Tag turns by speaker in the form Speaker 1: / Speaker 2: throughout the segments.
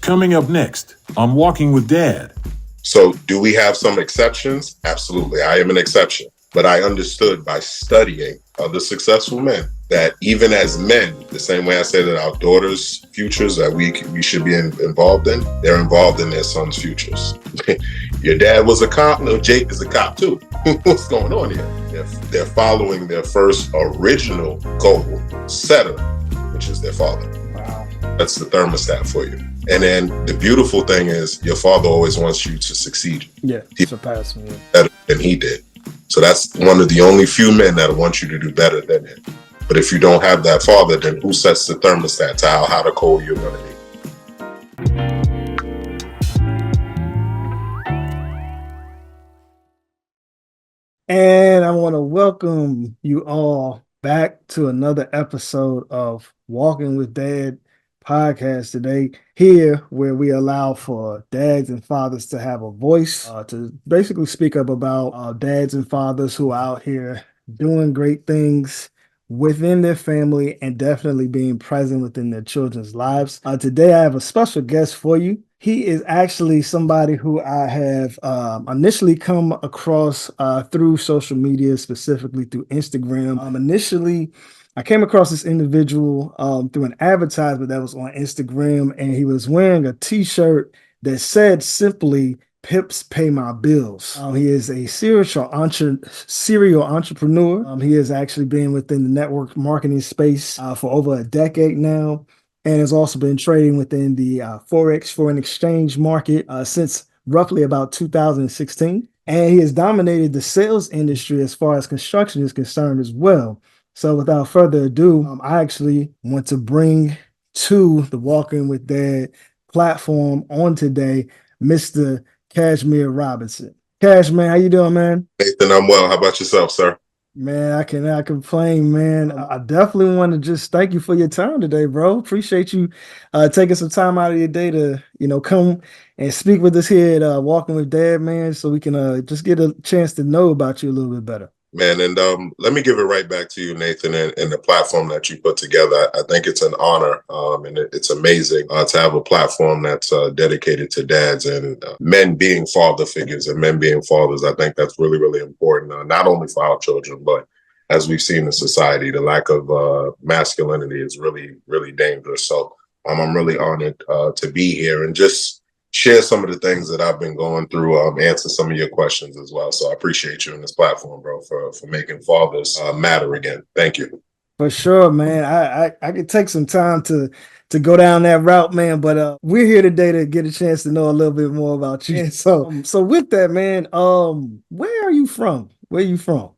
Speaker 1: Coming up next on Walking with Dad.
Speaker 2: So do we have some exceptions? Absolutely. I am an exception. But I understood by studying other successful men that even as men, the same way I say that our daughters' futures that we should be involved in, they're involved in their sons' futures. Your dad was a cop. No, Jake is a cop too. What's going on here? They're following their first original goal setter, which is their father.
Speaker 3: Wow.
Speaker 2: That's the thermostat for you. And then the beautiful thing is your father always wants you to succeed.
Speaker 3: Yeah, surpass me.
Speaker 2: Better than he did. So that's one of the only few men that want you to do better than him. But if you don't have that father, then who sets the thermostat to how hot or cold you're going to be?
Speaker 3: And I want to welcome you all back to another episode of Walking with Dad podcast today, here where we allow for dads and fathers to have a voice, to basically speak up about dads and fathers who are out here doing great things within their family and definitely being present within their children's lives. Today, I have a special guest for you. He is actually somebody who I have initially come across through social media, specifically through Instagram. Initially, I came across this individual through an advertisement that was on Instagram, and he was wearing a t-shirt that said simply, "Pips pay my bills." He is a serial entrepreneur. He has actually been within the network marketing space for over a decade now, and has also been trading within the Forex, foreign exchange market since roughly about 2016. And he has dominated the sales industry as far as construction is concerned as well. So without further ado, I actually want to bring to the Walking with Dad platform on today, Mr. Cashmere Robinson. Cash, man, how you doing, man?
Speaker 2: Nathan, I'm well. How about yourself, sir?
Speaker 3: Man, I cannot complain, man. I definitely want to just thank you for your time today, bro. Appreciate you taking some time out of your day to, come and speak with us here at Walking with Dad, man, so we can just get a chance to know about you a little bit better.
Speaker 2: Man, and let me give it right back to you, Nathan, and the platform that you put together. I think it's an honor, and it's amazing to have a platform that's dedicated to dads and men being father figures and men being fathers. I think that's really, really important, not only for our children, but as we've seen in society, the lack of masculinity is really, really dangerous. So I'm really honored to be here and just share some of the things that I've been going through, answer some of your questions as well. So I appreciate you on this platform, bro, for making fathers matter again. Thank you.
Speaker 3: For sure, man. I could take some time to go down that route, man, but we're here today to get a chance to know a little bit more about you. So with that, man, where are you from? Where are you from?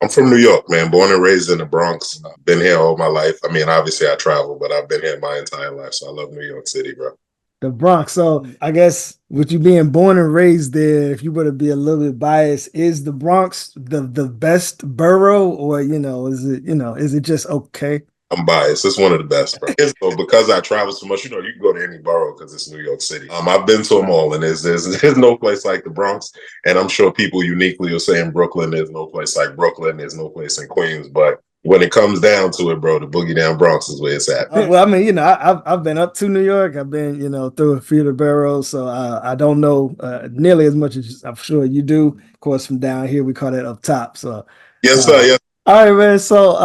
Speaker 2: I'm from New York, man, born and raised in the Bronx. Been here all my life. I mean, obviously I travel, but I've been here my entire life. So I love New York City, bro.
Speaker 3: The Bronx. So I guess with you being born and raised there, if you were to be a little bit biased, is the Bronx the best borough, or is it just okay?
Speaker 2: I'm biased. It's one of the best, bro. So because I travel so much, you can go to any borough because it's New York City. I've been to them all, and there's no place like the Bronx. And I'm sure people uniquely will say in Brooklyn, there's no place like Brooklyn. There's no place in Queens, but when it comes down to it, bro, the boogie down Bronx is where it's at.
Speaker 3: Well, I mean, I've been up to New York. I've been, through a few of the boroughs, so I don't know nearly as much as I'm sure you do. Of course, from down here, we call that up top. So
Speaker 2: yes, sir. Yes.
Speaker 3: All right, man. So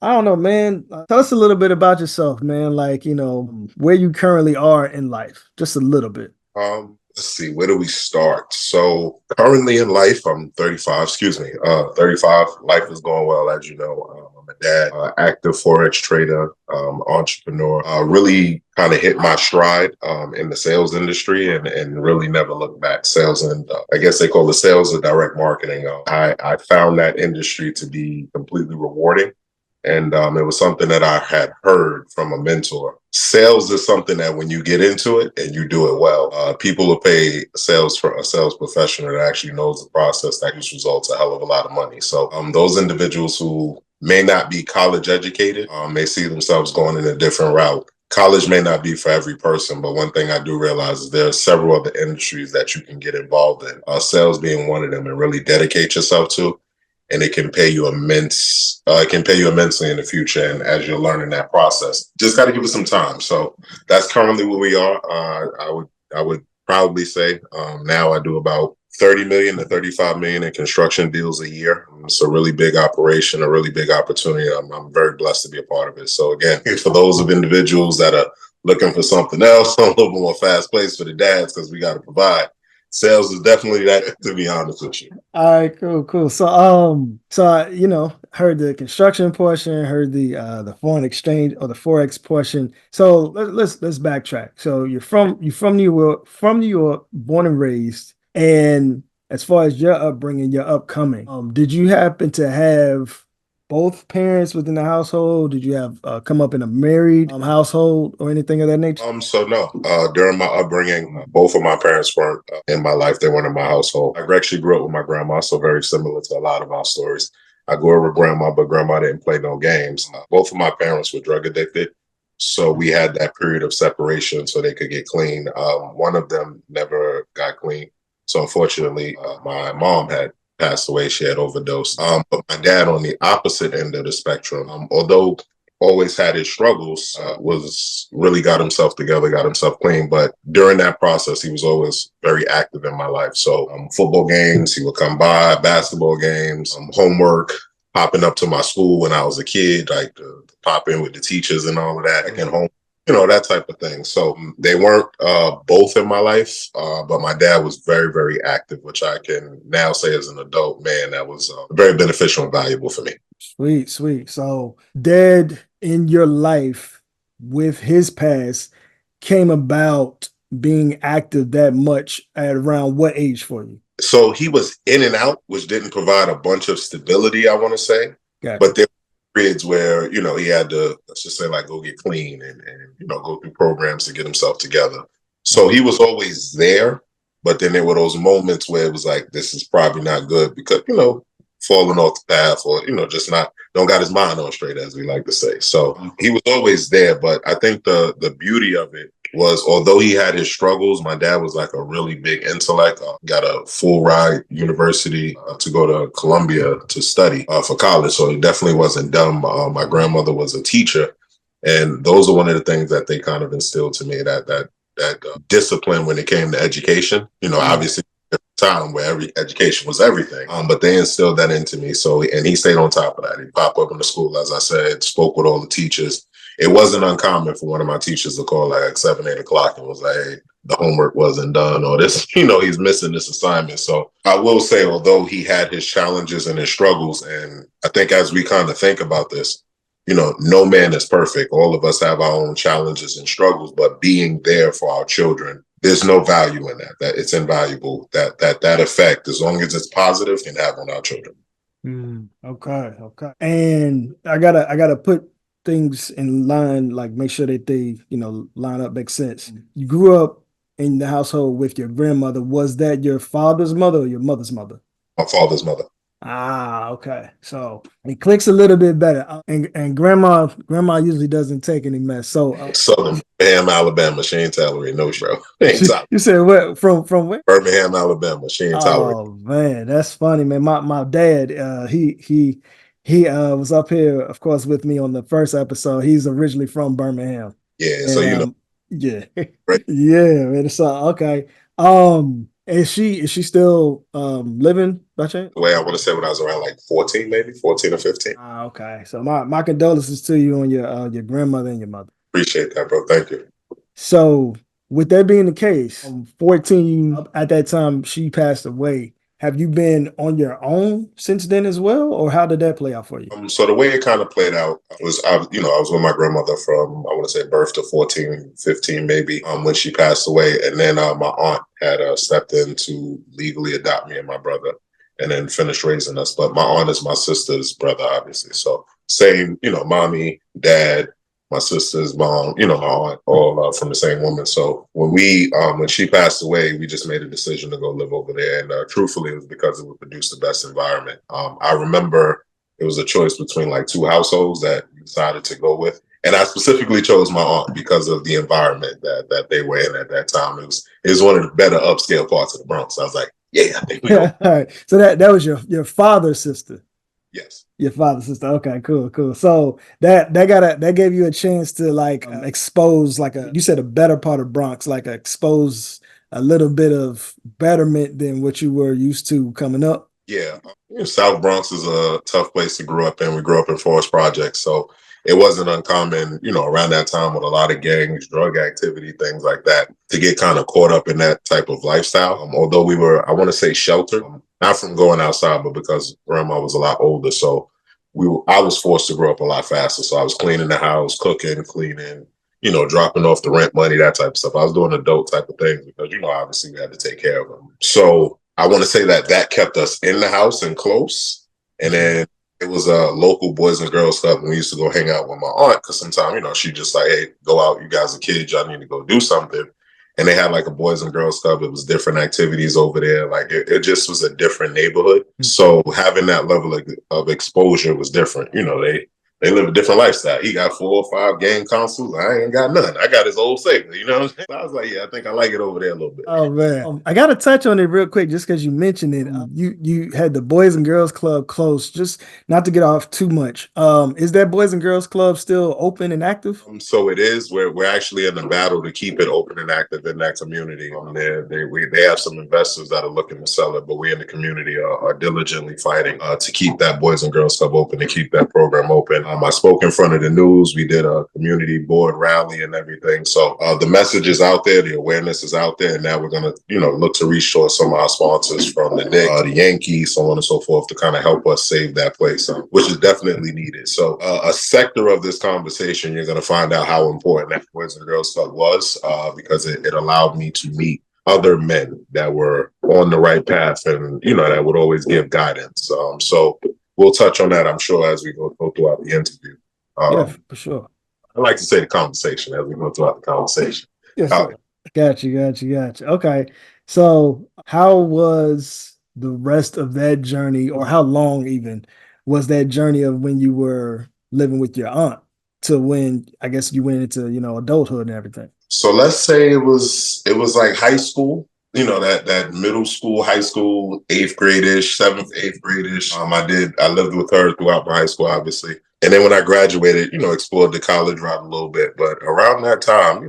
Speaker 3: I don't know, man. Tell us a little bit about yourself, man. Like, where you currently are in life, just a little bit.
Speaker 2: Let's see, where do we start? So currently in life, I'm 35, 35. Life is going well, as you know. I'm a dad, active Forex trader, entrepreneur, really kind of hit my stride in the sales industry and really never looked back. Sales and I guess they call the sales of direct marketing. I found that industry to be completely rewarding. And it was something that I had heard from a mentor. Sales is something that when you get into it and you do it well, people will pay a sales professional that actually knows the process that gets results a hell of a lot of money. So those individuals who may not be college educated may see themselves going in a different route. College may not be for every person, but one thing I do realize is there are several other industries that you can get involved in, sales being one of them, and really dedicate yourself to. and it can pay you immensely in the future. And as you're learning that process, just got to give it some time. So that's currently where we are. I would probably say now I do about 30 million to 35 million in construction deals a year. It's a really big operation, a really big opportunity. I'm very blessed to be a part of it. So again, for those of individuals that are looking for something else, a little bit more fast paced for the dads, because we got to provide. Sales is definitely that, to be honest with you.
Speaker 3: All right, cool. So, heard the construction portion, heard the foreign exchange or the forex portion. So let's backtrack. So you're from New York, born and raised. And as far as your upbringing, your upcoming, did you happen to have both parents within the household? Did you have come up in a married household or anything of that nature?
Speaker 2: So no. During my upbringing, both of my parents weren't in my life. They weren't in my household. I actually grew up with my grandma, so very similar to a lot of our stories. I grew up with grandma, but grandma didn't play no games. Both of my parents were drug addicted, so we had that period of separation so they could get clean. One of them never got clean. So unfortunately, my mom had passed away. She had overdosed. But my dad, on the opposite end of the spectrum, although always had his struggles, was really got himself together, got himself clean. But during that process, he was always very active in my life. So football games, he would come by, basketball games, homework, popping up to my school when I was a kid, like pop in with the teachers and all of that, again, home. That type of thing. So they weren't both in my life, but my dad was very, very active, which I can now say as an adult, man, that was very beneficial and valuable for me.
Speaker 3: Sweet. So dad in your life with his past came about being active that much at around what age for you?
Speaker 2: So he was in and out, which didn't provide a bunch of stability, I want to say.
Speaker 3: Gotcha.
Speaker 2: But there were periods where, he had to, let's just say, like, go get clean and go through programs to get himself together. So he was always there. But then there were those moments where it was like, this is probably not good because, falling off the path or, just don't got his mind on straight, as we like to say. So he was always there. But I think the beauty of it was, although he had his struggles, my dad was like a really big intellect. Got a full ride university to go to Columbia to study for college. So he definitely wasn't dumb. My grandmother was a teacher. And those are one of the things that they kind of instilled to me, that discipline when it came to education. Obviously, time where every education was everything. But they instilled that into me. So, and he stayed on top of that. He popped up in the school, as I said, spoke with all the teachers. It wasn't uncommon for one of my teachers to call like 7, 8 o'clock and was like, hey, the homework wasn't done, or this, he's missing this assignment. So I will say, although he had his challenges and his struggles, and I think as we kind of think about this, no man is perfect. All of us have our own challenges and struggles, but being there for our children, there's no value in that. That it's invaluable. That effect, as long as it's positive, can have on our children.
Speaker 3: Okay. And I gotta put things in line, like make sure that they, line up, make sense. You grew up in the household with your grandmother. Was that your father's mother or your mother's mother?
Speaker 2: My father's mother.
Speaker 3: Okay. So it clicks a little bit better. And grandma usually doesn't take any mess. So
Speaker 2: Southern Birmingham, Alabama. She ain't tolerate no show.
Speaker 3: You said what? From where?
Speaker 2: Birmingham, Alabama. She ain't tolerate.
Speaker 3: Oh man, that's funny, man. My dad, he was up here, of course, with me on the first episode. He's originally from Birmingham.
Speaker 2: Yeah, so
Speaker 3: yeah.
Speaker 2: Right.
Speaker 3: Yeah, man. So okay. Is she still living by chance?
Speaker 2: The way I want to say, when I was around like 14, maybe 14 or 15.
Speaker 3: Okay. So my condolences to you on your grandmother and your mother.
Speaker 2: Appreciate that, bro. Thank you.
Speaker 3: So with that being the case, 14 at that time she passed away. Have you been on your own since then as well, or how did that play out for you?
Speaker 2: So the way it kind of played out was, I was with my grandmother from, I want to say, birth to 14, 15 maybe, when she passed away. And then my aunt had stepped in to legally adopt me and my brother and then finish raising us. But my aunt is my sister's brother, obviously. So same, mommy, dad, my sister's mom, my aunt, all from the same woman. So when she passed away, we just made a decision to go live over there. And truthfully, it was because it would produce the best environment. I remember it was a choice between like 2 households that we decided to go with. And I specifically chose my aunt because of the environment that they were in at that time. It was one of the better upscale parts of the Bronx. I was like, yeah, I think we go.
Speaker 3: All right. So that was your father's sister.
Speaker 2: Yes.
Speaker 3: Your father's sister. Okay, cool. So that gave you a chance to like expose like you said a better part of Bronx, like expose a little bit of betterment than what you were used to coming up.
Speaker 2: Yeah. South Bronx is a tough place to grow up in. We grew up in Forest Projects, so it wasn't uncommon, around that time with a lot of gangs, drug activity, things like that, to get kind of caught up in that type of lifestyle. Although we were, I want to say, sheltered, not from going outside, but because grandma was a lot older, so I was forced to grow up a lot faster. So I was cleaning the house, cooking, cleaning, dropping off the rent money, that type of stuff. I was doing adult type of things because, obviously we had to take care of them. So I want to say that kept us in the house and close. And then it was a local Boys and Girls Club, and we used to go hang out with my aunt because sometimes, she just like, hey, go out. You guys are kids. Y'all need to go do something. And they had like a Boys and Girls Club. It was different activities over there. Like it just was a different neighborhood. So having that level of exposure was different. They live a different lifestyle. He got 4 or 5 game consoles. I ain't got none. I got his old Sega. You know what I'm saying? I was like, yeah, I think I like it over there a little bit.
Speaker 3: Oh man, I got to touch on it real quick just because you mentioned it. You had the Boys and Girls Club close. Just not to get off too much. Is that Boys and Girls Club still open and active?
Speaker 2: So it is. We're actually in the battle to keep it open and active in that community. They have some investors that are looking to sell it, but we in the community are diligently fighting to keep that Boys and Girls Club open, to keep that program open. I spoke in front of the news. We did a community board rally and everything. So the message is out there, the awareness is out there, and now we're gonna, look to reshore some of our sponsors from the Knicks, the Yankees, so on and so forth, to kind of help us save that place, which is definitely needed. So a sector of this conversation, you're gonna find out how important that Boys and Girls Club was, because it allowed me to meet other men that were on the right path and, that would always give guidance. So we'll touch on that, I'm sure, as we go throughout the interview.
Speaker 3: Yeah, for sure.
Speaker 2: I like to say the conversation as we go throughout the conversation.
Speaker 3: Yes, sir. Got you. Okay. So how was the rest of that journey, or how long even was that journey of when you were living with your aunt to when I guess you went into, adulthood and everything?
Speaker 2: So let's say it was like high school. That middle school, high school, 8th grade-ish, 7th, 8th grade-ish. I lived with her throughout my high school, obviously. And then when I graduated, explored the college route a little bit. But around that time,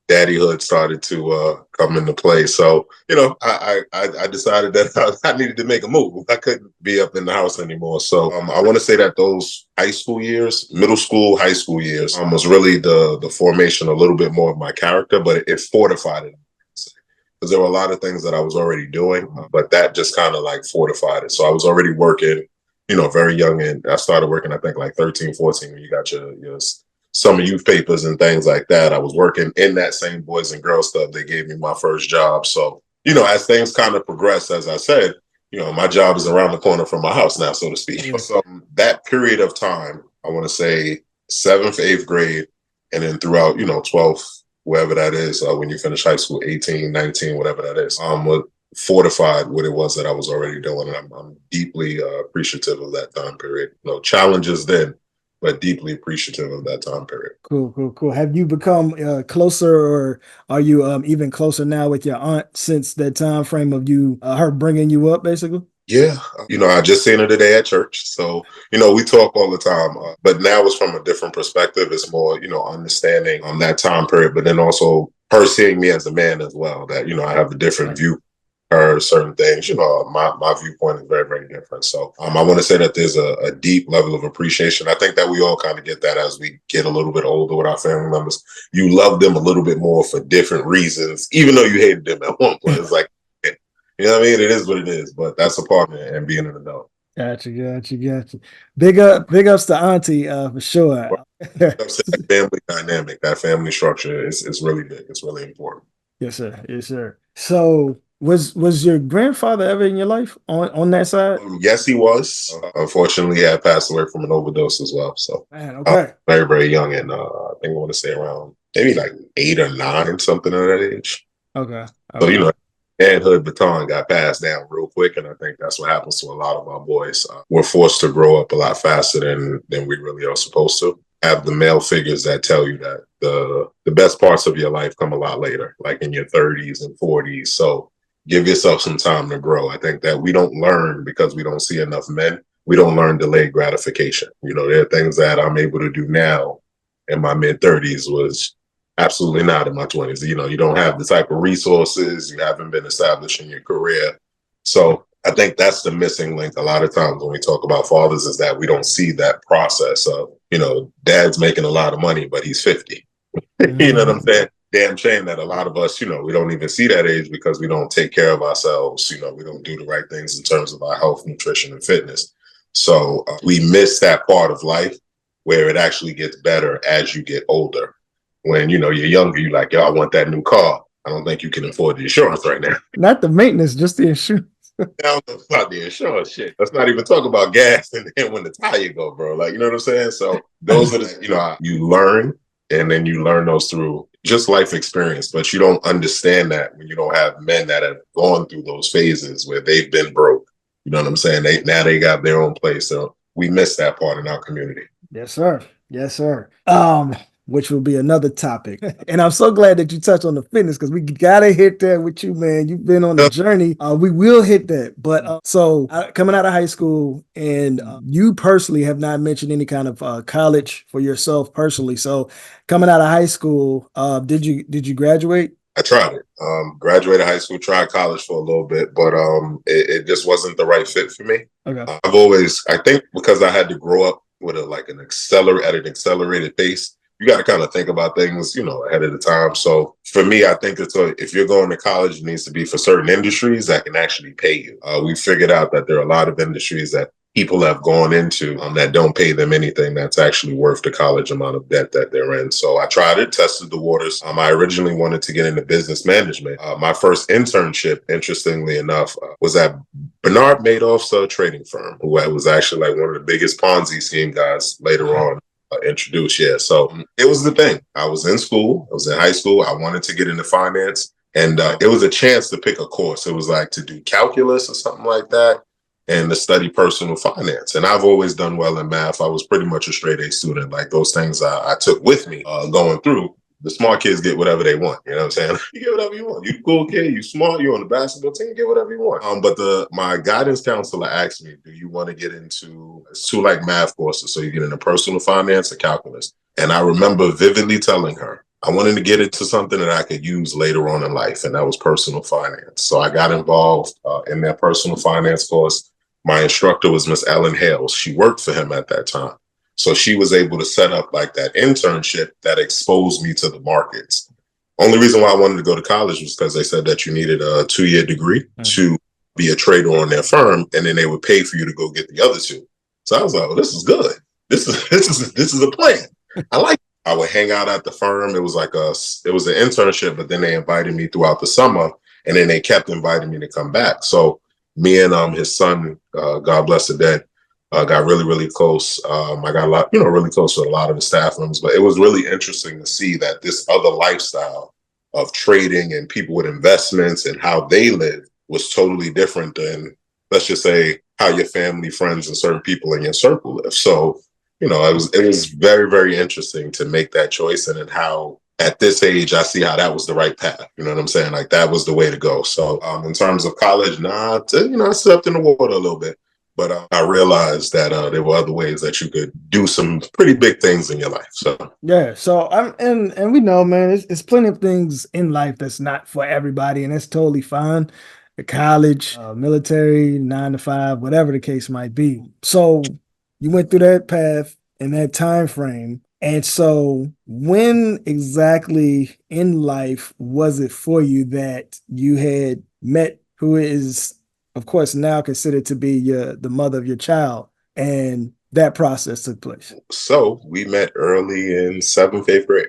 Speaker 2: daddyhood started to come into play. So, I decided that I needed to make a move. I couldn't be up in the house anymore. So I want to say that those high school years, middle school, high school years, was really the formation a little bit more of my character, but it fortified it. Because there were a lot of things that I was already doing, but that just kind of like fortified it. So I was already working, very young, and I started working, I think, like 13, 14, when you got your summer youth papers and things like that. I was working in that same Boys and Girls Club. They gave me my first job. So, as things kind of progressed, as I said, my job is around the corner from my house now, so to speak. Yeah. So that period of time, I want to say 7th, 8th grade, and then throughout, 12th, wherever that is, when you finish high school, 18, 19, whatever that is, fortified what it was that I was already doing. And I'm deeply appreciative of that time period. Challenges then, but deeply appreciative of that time period.
Speaker 3: Cool. Have you become closer, or are you even closer now with your aunt since that time frame of you, her bringing you up, basically?
Speaker 2: Yeah. I just seen her today at church. So, we talk all the time, but now it's from a different perspective. It's more, understanding that time period, but then also her seeing me as a man as well, that, I have a different view, her certain things, my viewpoint is very, very different. So I want to say that there's a deep level of appreciation. I think that we all kind of get that as we get a little bit older with our family members. You love them a little bit more for different reasons, even though you hated them at one point. It's like, you know what I mean? It is what it is, but that's a part of it and being an adult.
Speaker 3: Gotcha. Big ups to Auntie for sure.
Speaker 2: That family dynamic, that family structure is really big. It's really important.
Speaker 3: Yes, sir. So was your grandfather ever in your life on that side?
Speaker 2: Yes, he was. Unfortunately, he had passed away from an overdose as well. So
Speaker 3: okay.
Speaker 2: Very, very young, and I think I want to say around maybe like 8 or 9, something of that age.
Speaker 3: Okay.
Speaker 2: So manhood baton got passed down real quick, and I think that's what happens to a lot of our boys. We're forced to grow up a lot faster than we really are supposed to. Have the male figures that tell you that the best parts of your life come a lot later, like in your 30s and 40s. So give yourself some time to grow. I think that we don't learn because we don't see enough men. we don't learn delayed gratification. You know, there are things that I'm able to do now in my mid-30s was absolutely not in my 20s. You know, you don't have the type of resources, you haven't been established in your career. So I think that's the missing link a lot of times when we talk about fathers, is that we don't see that process of, you know, dad's making a lot of money, but he's 50. You know what I'm saying? Damn shame that a lot of us, you know, we don't even see that age because we don't take care of ourselves. You know, we don't do the right things in terms of our health, nutrition, and fitness. So we miss that part of life where it actually gets better as you get older. When, you know, you're younger, you're like, yo, I want that new car. I don't think you can afford the insurance right now.
Speaker 3: Not the maintenance, just the insurance.
Speaker 2: Now it's about the insurance shit. Let's not even talk about gas and then when the tire go, bro. Like, you know what I'm saying? So those are the, you know, you learn, and then you learn those through just life experience. But you don't understand that when you don't have men that have gone through those phases where they've been broke. You know what I'm saying? Now they got their own place. So we miss that part in our community.
Speaker 3: Yes, sir. Yes, sir. Which will be another topic. And I'm so glad that you touched on the fitness, because we gotta hit that with you, man. You've been on the journey. We will hit that. But coming out of high school, and you personally have not mentioned any kind of college for yourself personally. So coming out of high school, did you graduate?
Speaker 2: I tried it. Graduated high school, tried college for a little bit, but it just wasn't the right fit for me.
Speaker 3: Okay.
Speaker 2: I think because I had to grow up with an accelerated pace, you got to kind of think about things, you know, ahead of the time. So for me, I think if you're going to college, it needs to be for certain industries that can actually pay you. We figured out that there are a lot of industries that people have gone into that don't pay them anything that's actually worth the college amount of debt that they're in. So I tried it, tested the waters. I originally wanted to get into business management. My first internship, interestingly enough, was at Bernard Madoff's trading firm, who was actually like one of the biggest Ponzi scheme guys later on. Introduced. Yeah. So it was the thing. I was in school. I was in high school. I wanted to get into finance, and it was a chance to pick a course. It was like to do calculus or something like that, and to study personal finance. And I've always done well in math. I was pretty much a straight A student. Like those things I took with me going through. The smart kids get whatever they want. You know what I'm saying? You get whatever you want. You cool kid, you smart, you on the basketball team, get whatever you want. But my guidance counselor asked me, do you want to get into, it's two like math courses. So you get into personal finance or calculus. And I remember vividly telling her, I wanted to get into something that I could use later on in life. And that was personal finance. So I got involved in that personal finance course. My instructor was Miss Ellen Hales. She worked for him at that time. So she was able to set up like that internship that exposed me to the markets. Only reason why I wanted to go to college was because they said that you needed a 2-year degree to be a trader on their firm, and then they would pay for you to go get the other 2. So I was like, well, this is good. This is a plan. I like it. I would hang out at the firm. It was an internship, but then they invited me throughout the summer, and then they kept inviting me to come back. So me and his son, God bless the dead, got really, really close. I got really close to a lot of the staff members, but it was really interesting to see that this other lifestyle of trading and people with investments and how they live was totally different than, let's just say, how your family, friends, and certain people in your circle live. So, you know, it was very, very interesting to make that choice, and then how at this age, I see how that was the right path. You know what I'm saying? Like that was the way to go. So in terms of college, I stepped in the water a little bit. But I realized that there were other ways that you could do some pretty big things in your life. So
Speaker 3: yeah, so and we know, man, it's plenty of things in life that's not for everybody, and that's totally fine. The college, military, 9 to 5, whatever the case might be. So you went through that path in that time frame, and so when exactly in life was it for you that you had met who is, of course, now considered to be the mother of your child, and that process took place?
Speaker 2: So we met early in 7th, 8th grade.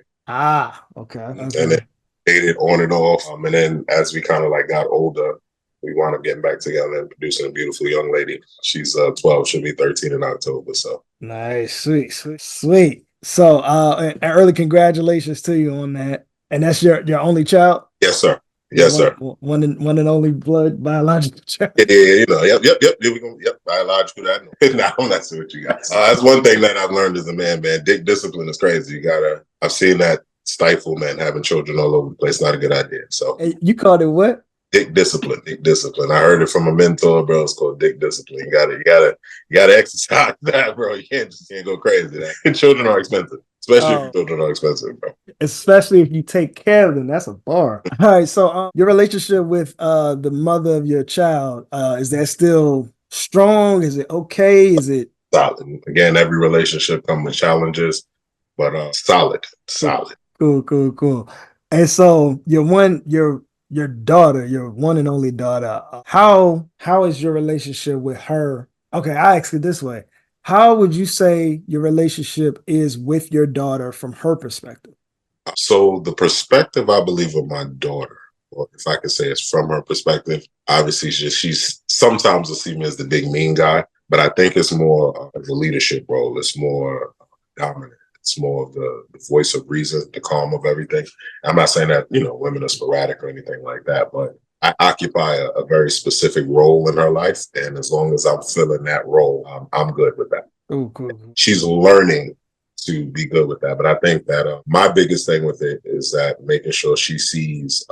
Speaker 3: Okay.
Speaker 2: And then dated on and off. And then as we kind of like got older, we wound up getting back together and producing a beautiful young lady. She's 12, she'll be 13 in October. So
Speaker 3: nice, sweet. So and early congratulations to you on that. And that's your only child?
Speaker 2: Yes, sir. Yes, sir.
Speaker 3: One and only blood biological child.
Speaker 2: Yeah, yep. Biological. Nah, I'm not sure what you guys. That's one thing that I've learned as a man. Discipline is crazy. I've seen that stifle men having children all over the place. Not a good idea. So
Speaker 3: hey, you called it what?
Speaker 2: Dick Discipline. Dick Discipline. I heard it from a mentor, bro. It's called Dick Discipline. You gotta exercise that, bro. You can't go crazy. Children are expensive, especially if your children are expensive, bro.
Speaker 3: Especially if you take care of them. That's a bar. All right. So your relationship with the mother of your child, is that still strong? Is it okay? Is it
Speaker 2: Solid? Again, every relationship comes with challenges, but solid.
Speaker 3: cool? And so your daughter, your one and only daughter, how is your relationship with her? Okay, I ask it this way. How would you say your relationship is with your daughter from her perspective?
Speaker 2: So the perspective I believe of my daughter, or if I could say it's from her perspective, obviously she's sometimes will see me as the big mean guy, but I think it's more of the leadership role. It's more dominant. It's more of the voice of reason, the calm of everything. I'm not saying that, women are sporadic or anything like that, but I occupy a very specific role in her life. And as long as I'm filling that role, I'm good with that.
Speaker 3: Oh, cool.
Speaker 2: She's learning to be good with that. But I think that my biggest thing with it is that making sure she sees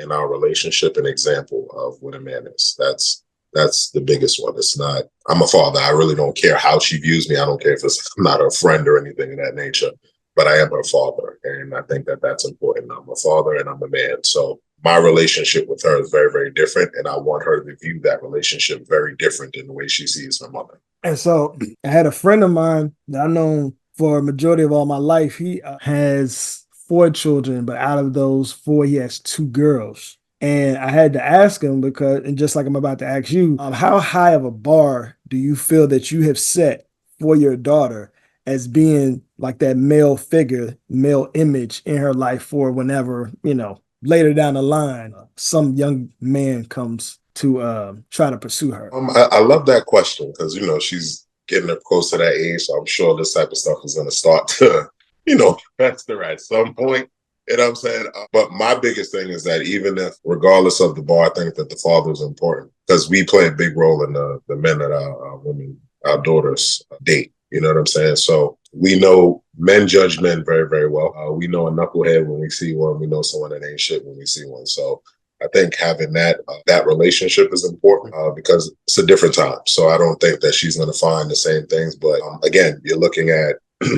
Speaker 2: in our relationship an example of what a man is. That's the biggest one. It's not, I'm a father. I really don't care how she views me. I don't care if I'm not her friend or anything of that nature, but I am her father. And I think that that's important. I'm a father and I'm a man. So my relationship with her is very, very different. And I want her to view that relationship very different than the way she sees her mother.
Speaker 3: And so I had a friend of mine that I've known for a majority of all my life. He has 4 children, but out of those 4, he has 2 girls. And I had to ask him because, and just like I'm about to ask you, how high of a bar do you feel that you have set for your daughter as being like that male figure, male image in her life for whenever, later down the line, some young man comes to try to pursue her?
Speaker 2: I love that question because, she's getting up close to that age. So I'm sure this type of stuff is going to start to, fester at some point. You know what I'm saying? But my biggest thing is that even if, regardless of the bar, I think that the father is important because we play a big role in the men that our women, our daughters date. You know what I'm saying? So we know men judge men very, very well. We know a knucklehead when we see one. We know someone that ain't shit when we see one. So I think having that relationship is important because it's a different time. So I don't think that she's going to find the same things. But again, you're looking at,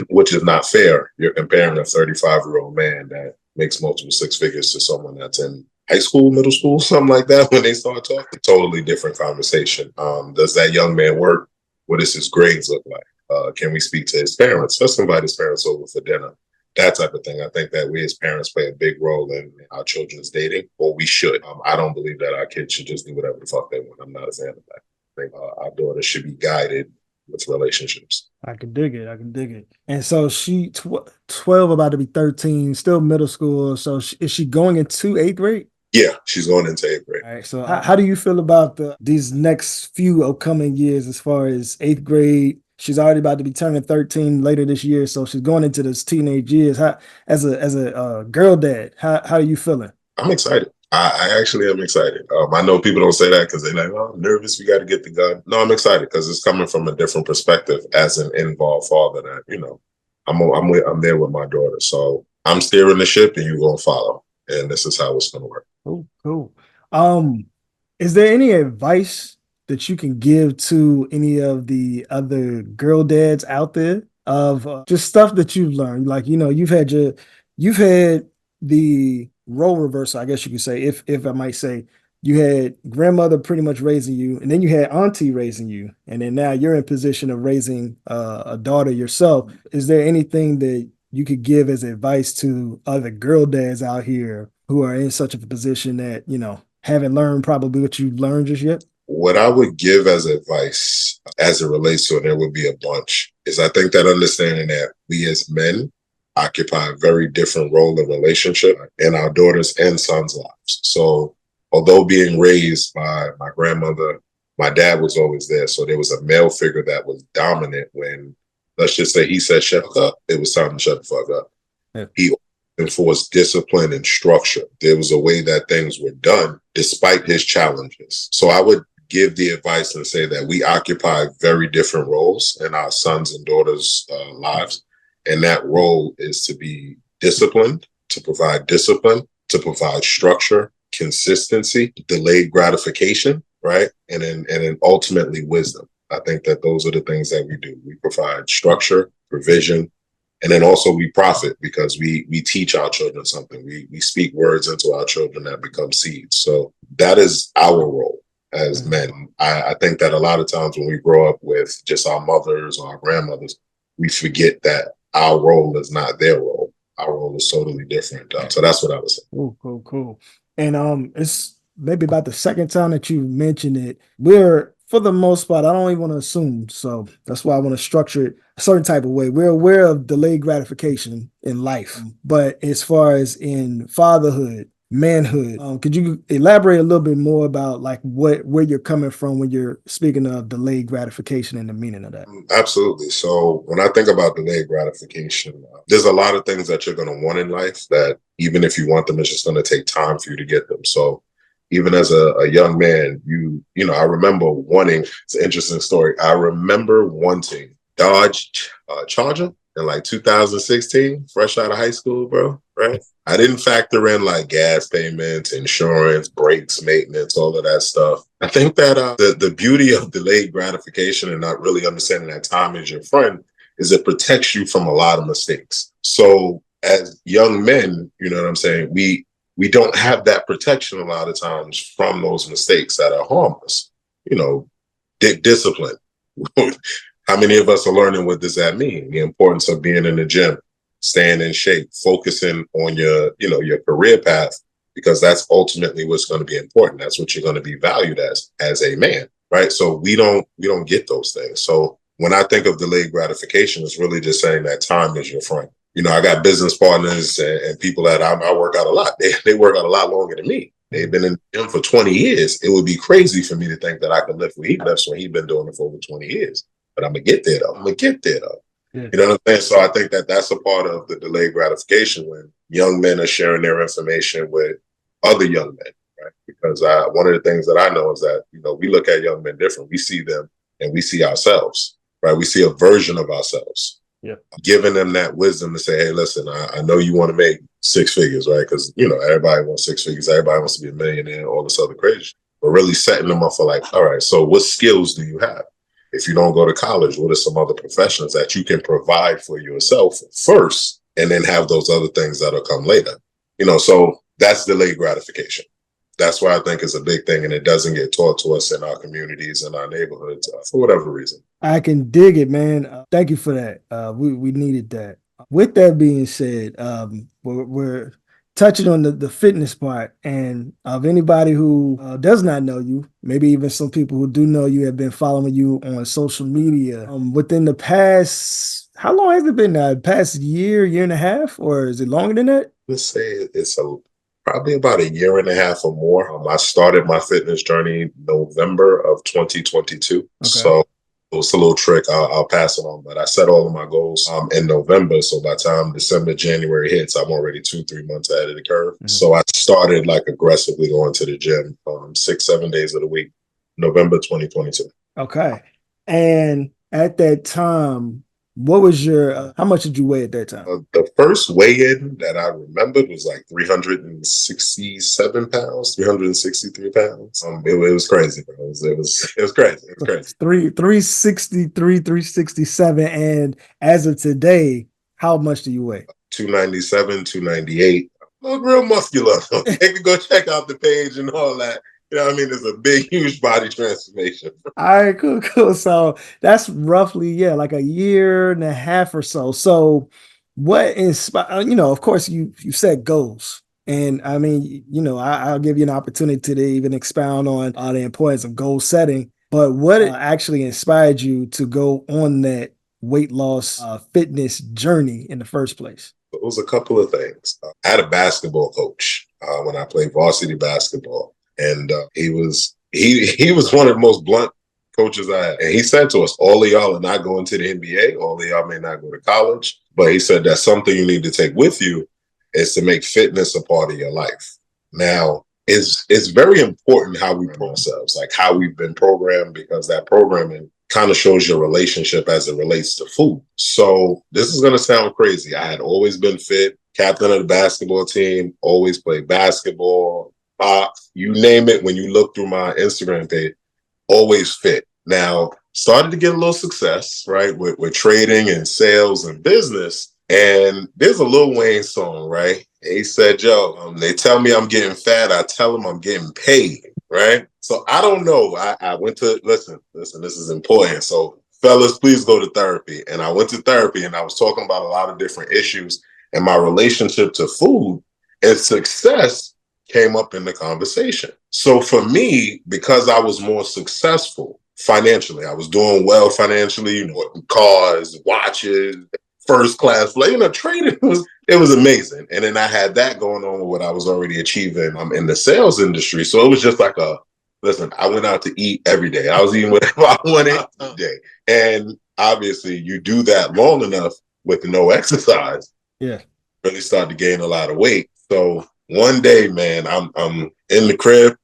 Speaker 2: which is not fair. You're comparing a 35-year-old man that makes multiple 6 figures to someone that's in high school, middle school, something like that. When they start talking, totally different conversation. Does that young man work? What does his grades look like? Can we speak to his parents? Let's invite his parents over for dinner. That type of thing. I think that we as parents play a big role in our children's dating, or we should. I don't believe that our kids should just do whatever the fuck they want. I'm not a fan of that. I think our daughters should be guided with relationships.
Speaker 3: I can dig it. And so she 12, about to be 13, still middle school. So is she going into 8th grade?
Speaker 2: Yeah, she's going into 8th grade.
Speaker 3: All right. So how do you feel about these next few upcoming years as far as 8th grade? She's already about to be turning 13 later this year, so she's going into those teenage years. As a girl dad, how are you feeling?
Speaker 2: I'm excited. I actually am excited. I know people don't say that because they're like, "Oh, I'm nervous. We got to get the gun." No, I'm excited because it's coming from a different perspective as an involved father. That I'm there with my daughter, so I'm steering the ship, and you're gonna follow. And this is how it's gonna work.
Speaker 3: Cool. Is there any advice that you can give to any of the other girl dads out there of just stuff that you've learned? Like, you've had the role reversal, I guess you could say, if I might say. You had grandmother pretty much raising you, and then you had auntie raising you, and then now you're in position of raising a daughter yourself. Is there anything that you could give as advice to other girl dads out here who are in such a position that, haven't learned probably what you've learned just yet?
Speaker 2: What I would give as advice as it relates to, and there would be a bunch, is I think that understanding that we as men occupy a very different role in relationship in our daughters' and sons' lives. So although being raised by my grandmother, my dad was always there. So there was a male figure that was dominant when, let's just say, he said, "Shut up." It was time to shut the fuck up. Yeah. He enforced discipline and structure. There was a way that things were done despite his challenges. So I would give the advice and say that we occupy very different roles in our sons and daughters' lives. And that role is to be disciplined, to provide structure, consistency, delayed gratification, right? And then ultimately wisdom. I think that those are the things that we do. We provide structure, provision, and then also we profit because we teach our children something. We speak words into our children that become seeds. So that is our role as men. I think that a lot of times when we grow up with just our mothers or our grandmothers, we forget that our role is not their role. Our role is totally different. So that's what I was saying.
Speaker 3: Cool. And it's maybe about the second time that you mentioned it. We're, for the most part, I don't even want to assume. So that's why I want to structure it a certain type of way. We're aware of delayed gratification in life, but as far as in fatherhood, manhood, could you elaborate a little bit more about like where you're coming from when you're speaking of delayed gratification and the meaning of that?
Speaker 2: Absolutely. So when I think about delayed gratification, there's a lot of things that you're going to want in life that even if you want them, it's just going to take time for you to get them. So even as a young man, you know, I remember wanting, it's an interesting story. I remember wanting Dodge Charger in like 2016, fresh out of high school, bro, right? I didn't factor in like gas payments, insurance, brakes, maintenance, all of that stuff. I think that the beauty of delayed gratification and not really understanding that time is your friend is it protects you from a lot of mistakes. So as young men, you know what I'm saying, we don't have that protection a lot of times from those mistakes that are harmless. You know, discipline. How many of us are learning what does that mean? The importance of being in the gym, staying in shape, focusing on your career path, because that's ultimately what's going to be important. That's what you're going to be valued as a man, right? So we don't get those things. So when I think of delayed gratification, it's really just saying that time is your friend. You know, I got business partners and people that I work out a lot. They work out a lot longer than me. They've been in the gym for 20 years. It would be crazy for me to think that I could lift what he lifts when he's been doing it for over 20 years. But I'm going to get there, though. Yeah. You know what I'm saying? So I think that that's a part of the delayed gratification when young men are sharing their information with other young men, right? Because one of the things that I know is that, you know, we look at young men different. We see them and we see ourselves, right? We see a version of ourselves. Yeah. Giving them that wisdom to say, hey, listen, I know you want to make six figures, right? Because, you know, everybody wants six figures. Everybody wants to be a millionaire, all this other crazy. But really setting them up for like, all right, so what skills do you have? If you don't go to college, what are some other professions that you can provide for yourself first and then have those other things that'll come later? You know, so that's delayed gratification. That's why I think it's a big thing, and it doesn't get taught to us in our communities and our neighborhoods for whatever reason.
Speaker 3: I can dig it, man. Thank you for that. We needed that. With that being said, we're touching on the fitness part, and of anybody who does not know you, maybe even some people who do know you have been following you on social media. Within the past, how long has it been now? Past year and a half, or is it longer than that?
Speaker 2: Let's say it's probably about a year and a half or more. I started my fitness journey November of 2022. Okay. So it's a little trick. I'll pass it on, but I set all of my goals in November. So by the time December, January hits, I'm already 2-3 months ahead of the curve. Mm-hmm. So I started like aggressively going to the gym 6-7 days of the week, November 2022.
Speaker 3: Okay. And at that time, what was your, how much did you weigh at that time?
Speaker 2: The first weigh-in that I remembered was like 367 pounds, 363 pounds. It was crazy, bro. It was crazy. It was crazy.
Speaker 3: 363, 367. And as of today, how much do you weigh?
Speaker 2: 297, 298. Look real muscular. You can go check out the page and all that. You know what I mean? There's a big, huge body transformation.
Speaker 3: All right, cool. So that's roughly, like a year and a half or so. So what inspired, you know, of course you set goals. And I mean, you know, I'll give you an opportunity to even expound on the importance of goal setting. But what actually inspired you to go on that weight loss fitness journey in the first place?
Speaker 2: It was a couple of things. I had a basketball coach when I played varsity basketball. And he was one of the most blunt coaches I had. And he said to us, all of y'all are not going to the NBA. All of y'all may not go to college. But he said that's something you need to take with you is to make fitness a part of your life. Now, it's very important how we program ourselves, like how we've been programmed, because that programming kind of shows your relationship as it relates to food. So this is going to sound crazy. I had always been fit, captain of the basketball team, always played basketball. You name it, when you look through my Instagram page, always fit. Now, started to get a little success, right, with trading and sales and business. And there's a Lil Wayne song, right? And he said, yo, they tell me I'm getting fat. I tell them I'm getting paid, right? So I don't know. I went to, listen, this is important. So fellas, please go to therapy. And I went to therapy and I was talking about a lot of different issues, and my relationship to food and success came up in the conversation. So for me, because I was more successful financially, I was doing well financially, you know, cars, watches, first class flight, you know, trading was amazing. And then I had that going on with what I was already achieving in the sales industry. So it was just like listen, I went out to eat every day. I was eating whatever I wanted every day. And obviously you do that long enough with no exercise.
Speaker 3: Yeah.
Speaker 2: Really started to gain a lot of weight. So one day, man, I'm in the crib,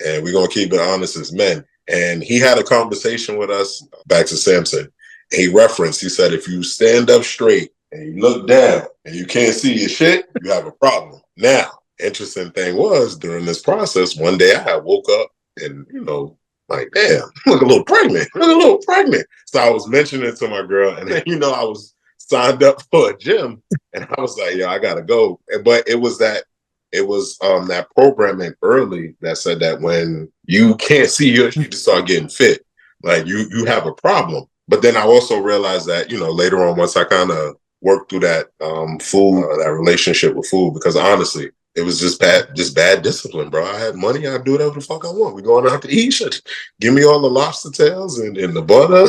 Speaker 2: and we're gonna keep it honest as men. And he had a conversation with us, back to Samson. He referenced, he said, if you stand up straight and you look down and you can't see your shit, you have a problem. Now, interesting thing was, during this process, one day I woke up and, you know, like, damn, I look a little pregnant. I look a little pregnant. So I was mentioning it to my girl, and then, you know, I was signed up for a gym, and I was like, yo, I gotta go. But it was that programming early that said that when you can't see you just start getting fit, like you have a problem. But then I also realized that, you know, later on, once I kind of worked through that food, that relationship with food, because honestly, it was just bad discipline, bro. I had money, I'd do whatever the fuck I want. We're going out to eat. Shit. Give me all the lobster tails and the butter,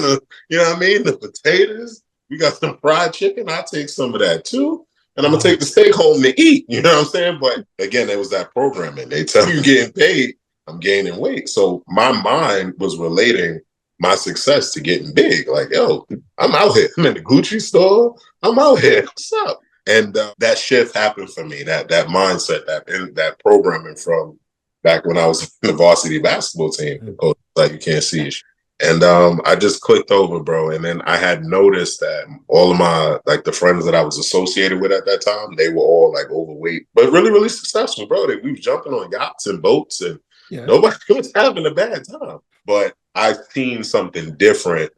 Speaker 2: you know what I mean? The potatoes. We got some fried chicken. I take some of that too. And I'm gonna take the steak home to eat. You know what I'm saying? But again, it was that programming. They tell you getting paid, I'm gaining weight. So my mind was relating my success to getting big. Like, yo, I'm out here. I'm in the Gucci store. I'm out here. What's up? And that shift happened for me. That mindset, that programming from back when I was in the varsity basketball team. The coach was like, you can't see it. And I just clicked over, bro. And then I had noticed that all of my, like, the friends that I was associated with at that time, they were all like overweight, but really, really successful, bro. We was jumping on yachts and boats, and nobody was having a bad time. But I've seen something different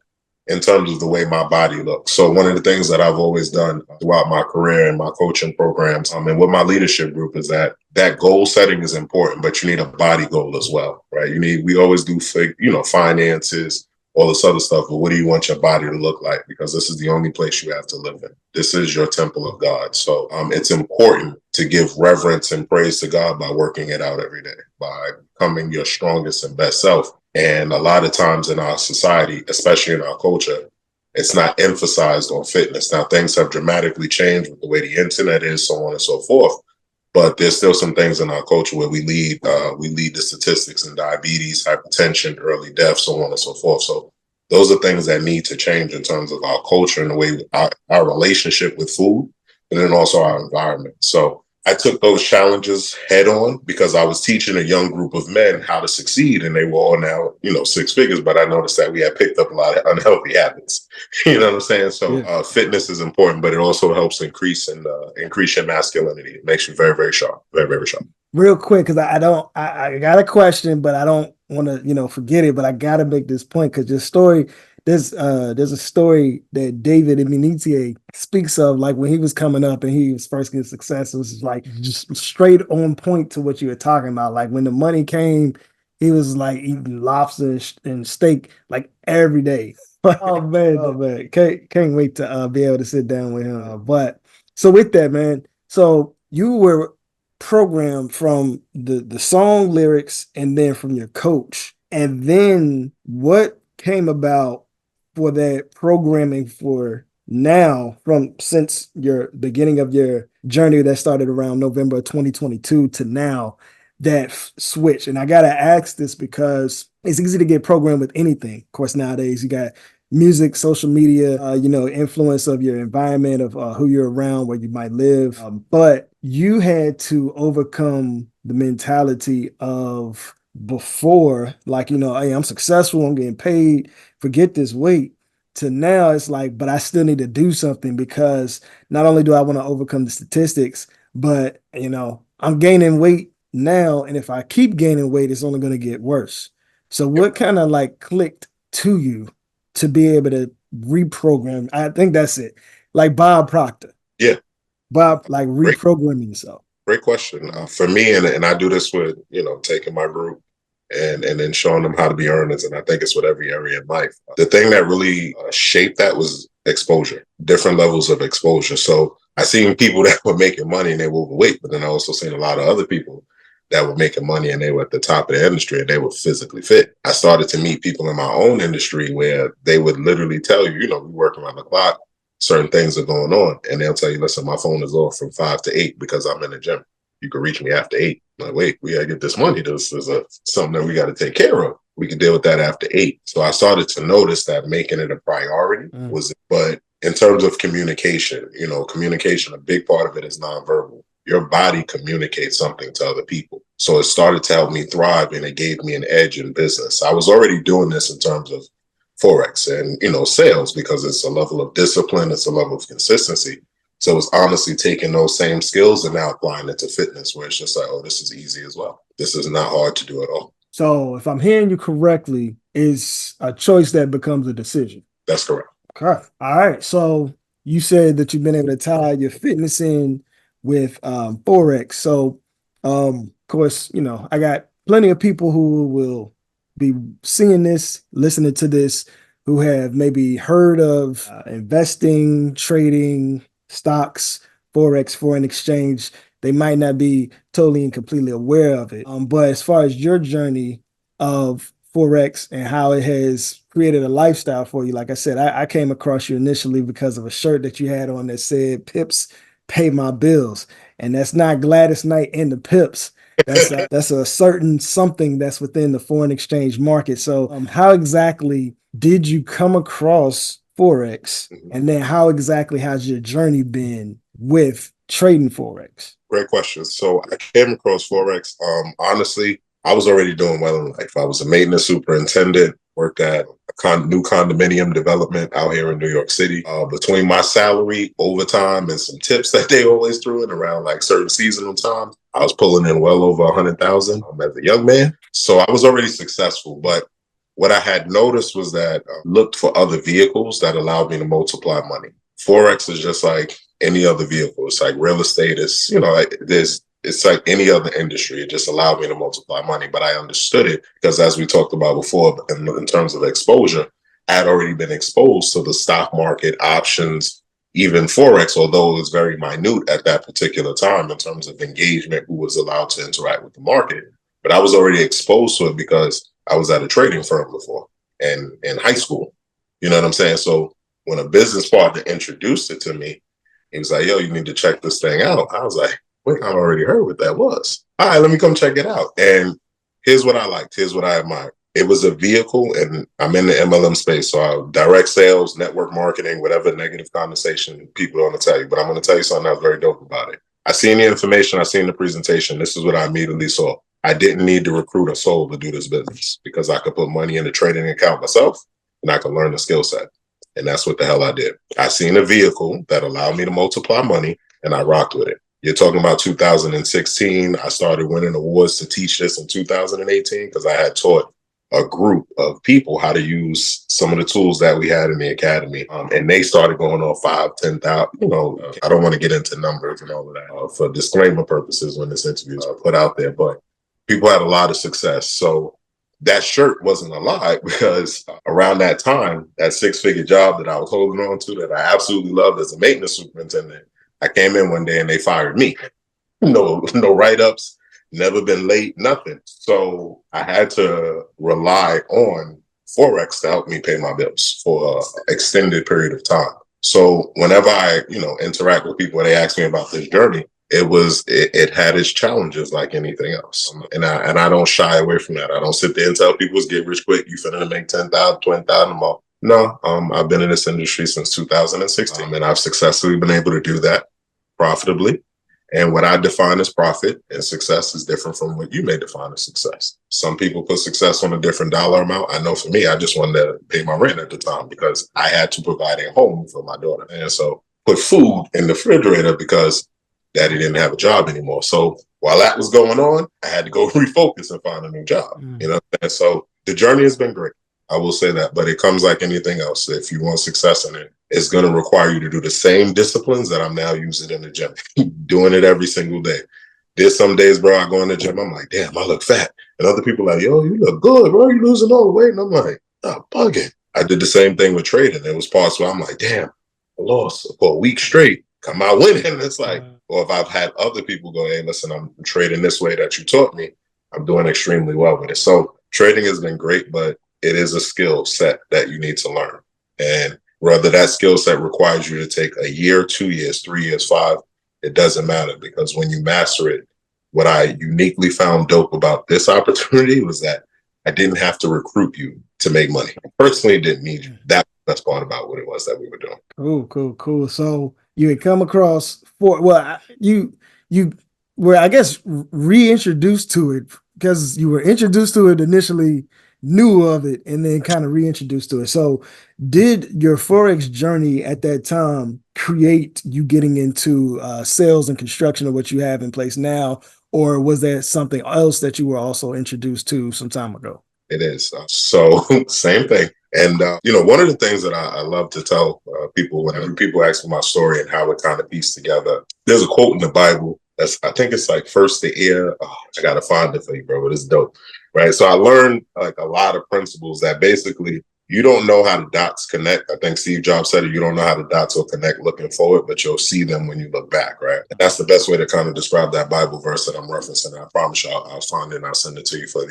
Speaker 2: in terms of the way my body looks. So one of the things that I've always done throughout my career and my coaching programs, and with my leadership group, is that goal setting is important, but you need a body goal as well, right? We always do, finances, all this other stuff, but what do you want your body to look like? Because this is the only place you have to live in. This is your temple of God. So it's important to give reverence and praise to God by working it out every day, by becoming your strongest and best self. And a lot of times in our society, especially in our culture, it's not emphasized on fitness. Now, things have dramatically changed with the way the internet is, so on and so forth. But there's still some things in our culture where we lead the statistics in diabetes, hypertension, early death, so on and so forth. So those are things that need to change in terms of our culture and the way our relationship with food, and then also our environment. So I took those challenges head on because I was teaching a young group of men how to succeed, and they were all now, six figures, but I noticed that we had picked up a lot of unhealthy habits. You know what I'm saying? So fitness is important, but it also helps increase your masculinity. It makes you very, very sharp, very, very sharp.
Speaker 3: Real quick, because I got a question, but I don't want to, forget it, but I got to make this point because this story, there's a story that David Eminitier speaks of, like when he was coming up and he was first getting success. It was like just straight on point to what you were talking about. Like when the money came, he was like eating lobster and steak like every day. Oh man, can't wait to be able to sit down with him. But so with that, man, so you were programmed from the song lyrics and then from your coach, and then what came about for that programming for now, from since your beginning of your journey that started around November of 2022 to now, that switch? And I gotta ask this because it's easy to get programmed with anything. Of course, nowadays you got music, social media, influence of your environment, of who you're around, where you might live. But you had to overcome the mentality of before, like, hey, I'm successful, I'm getting paid, forget this weight, to now it's like, but I still need to do something because not only do I want to overcome the statistics, but, I'm gaining weight now, and if I keep gaining weight, it's only going to get worse. So what kind of like clicked to you to be able to reprogram? I think that's it. Like Bob Proctor.
Speaker 2: Yeah.
Speaker 3: Bob, like
Speaker 2: Great.
Speaker 3: reprogramming yourself.
Speaker 2: Great question. For me, and I do this with, taking my group and then showing them how to be earners. And I think it's with every area in life. The thing that really shaped that was exposure, different levels of exposure. So I seen people that were making money and they were overweight, but then I also seen a lot of other people that were making money and they were at the top of the industry and they were physically fit. I started to meet people in my own industry where they would literally tell you, we work around the clock, certain things are going on. And they'll tell you, listen, my phone is off from 5 to 8 because I'm in the gym. You can reach me after 8. I'm like, wait, we got to get this money. This is something that we got to take care of. We can deal with that after 8. So I started to notice that making it a priority but in terms of communication, communication, a big part of it is nonverbal. Your body communicates something to other people. So it started to help me thrive and it gave me an edge in business. I was already doing this in terms of Forex and, sales because it's a level of discipline. It's a level of consistency. So it's honestly taking those same skills and now applying it to fitness where it's just like, oh, this is easy as well. This is not hard to do at all.
Speaker 3: So if I'm hearing you correctly, it's a choice that becomes a decision.
Speaker 2: That's correct.
Speaker 3: Okay. All right. So you said that you've been able to tie your fitness in with Forex. So of course, I got plenty of people who will be seeing this, listening to this, who have maybe heard of investing, trading, stocks, Forex, foreign exchange. They might not be totally and completely aware of it. But as far as your journey of Forex and how it has created a lifestyle for you, like I said, I came across you initially because of a shirt that you had on that said "Pips pay my bills," and that's not Gladys Knight and the Pips. That's a certain something that's within the foreign exchange market. So how exactly did you come across Forex? And then how exactly has your journey been with trading Forex?
Speaker 2: Great question. So I came across Forex. Honestly, I was already doing well in life. I was a maintenance superintendent, worked at a new condominium development out here in New York City. Between my salary, overtime, and some tips that they always threw in around like certain seasonal times, I was pulling in well over 100,000 as a young man. So I was already successful. But what I had noticed was that I looked for other vehicles that allowed me to multiply money. Forex is just like any other vehicle. It's like real estate. It's like any other industry. It just allowed me to multiply money. But I understood it because, as we talked about before, in terms of exposure, I had already been exposed to the stock market, options, even Forex, although it was very minute at that particular time in terms of engagement, who was allowed to interact with the market. But I was already exposed to it because I was at a trading firm before and in high school. You know what I'm saying? So when a business partner introduced it to me, he was like, yo, you need to check this thing out. I was like, wait, I've already heard what that was. All right, let me come check it out. And here's what I liked. Here's what I admired. It was a vehicle, and I'm in the MLM space. So I direct sales, network marketing, whatever negative conversation people don't want to tell you. But I'm going to tell you something that was very dope about it. I seen the information. I seen the presentation. This is what I immediately saw. I didn't need to recruit a soul to do this business because I could put money in the trading account myself and I could learn the skill set. And that's what the hell I did. I seen a vehicle that allowed me to multiply money and I rocked with it. You're talking about 2016. I started winning awards to teach this in 2018 because I had taught a group of people how to use some of the tools that we had in the academy. And they started going on 5, 10,000, I don't want to get into numbers and all of that for disclaimer purposes when this interview is put out there, but people had a lot of success. So that shirt wasn't a lie because around that time, that 6-figure job that I was holding on to that I absolutely loved as a maintenance superintendent, I came in one day and they fired me. No write-ups, never been late, nothing. So I had to rely on Forex to help me pay my bills for an extended period of time. So whenever I, interact with people and they ask me about this journey, it had its challenges like anything else. And I don't shy away from that. I don't sit there and tell people it's get rich quick. You finna make 10,000, 20,000 a month. No, I've been in this industry since 2016 and I've successfully been able to do that profitably. And what I define as profit and success is different from what you may define as success. Some people put success on a different dollar amount. I know for me, I just wanted to pay my rent at the time because I had to provide a home for my daughter. And so put food in the refrigerator because Daddy didn't have a job anymore. So while that was going on, I had to go refocus and find a new job. You know, and so the journey has been great. I will say that, but it comes like anything else. If you want success in it, it's going to require you to do the same disciplines that I'm now using in the gym, doing it every single day. There's some days, bro, I go in the gym, I'm like, damn, I look fat. And other people are like, yo, you look good, bro. You losing all the weight. And I'm like, oh, bugging. I did the same thing with trading. There was parts where I'm like, damn, I lost for a week straight. Come out winning. And it's like, or if I've had other people go, hey, listen, I'm trading this way that you taught me. I'm doing extremely well with it. So trading has been great, but it is a skill set that you need to learn. And whether that skill set requires you to take a year, 2 years, 3 years, 5, it doesn't matter, because when you master it, what I uniquely found dope about this opportunity was that I didn't have to recruit you to make money. I personally didn't need you. That was the best part about what it was that we were doing.
Speaker 3: Cool. So you had come across you were, I guess, reintroduced to it, because you were introduced to it initially, knew of it, and then kind of reintroduced to it. So did your Forex journey at that time create you getting into sales and construction of what you have in place now, or was that something else that you were also introduced to some time ago?
Speaker 2: It is. So same thing. And, one of the things that I love to tell people whenever people ask for my story and how it kind of pieced together, there's a quote in the Bible that's, I think it's like first the ear. Oh, I got to find it for you, bro, but it's dope. Right. So I learned like a lot of principles that basically you don't know how the dots connect. I think Steve Jobs said it. You don't know how the dots will connect looking forward, but you'll see them when you look back. Right. And that's the best way to kind of describe that Bible verse that I'm referencing. I promise you I'll find it and I'll send it to you for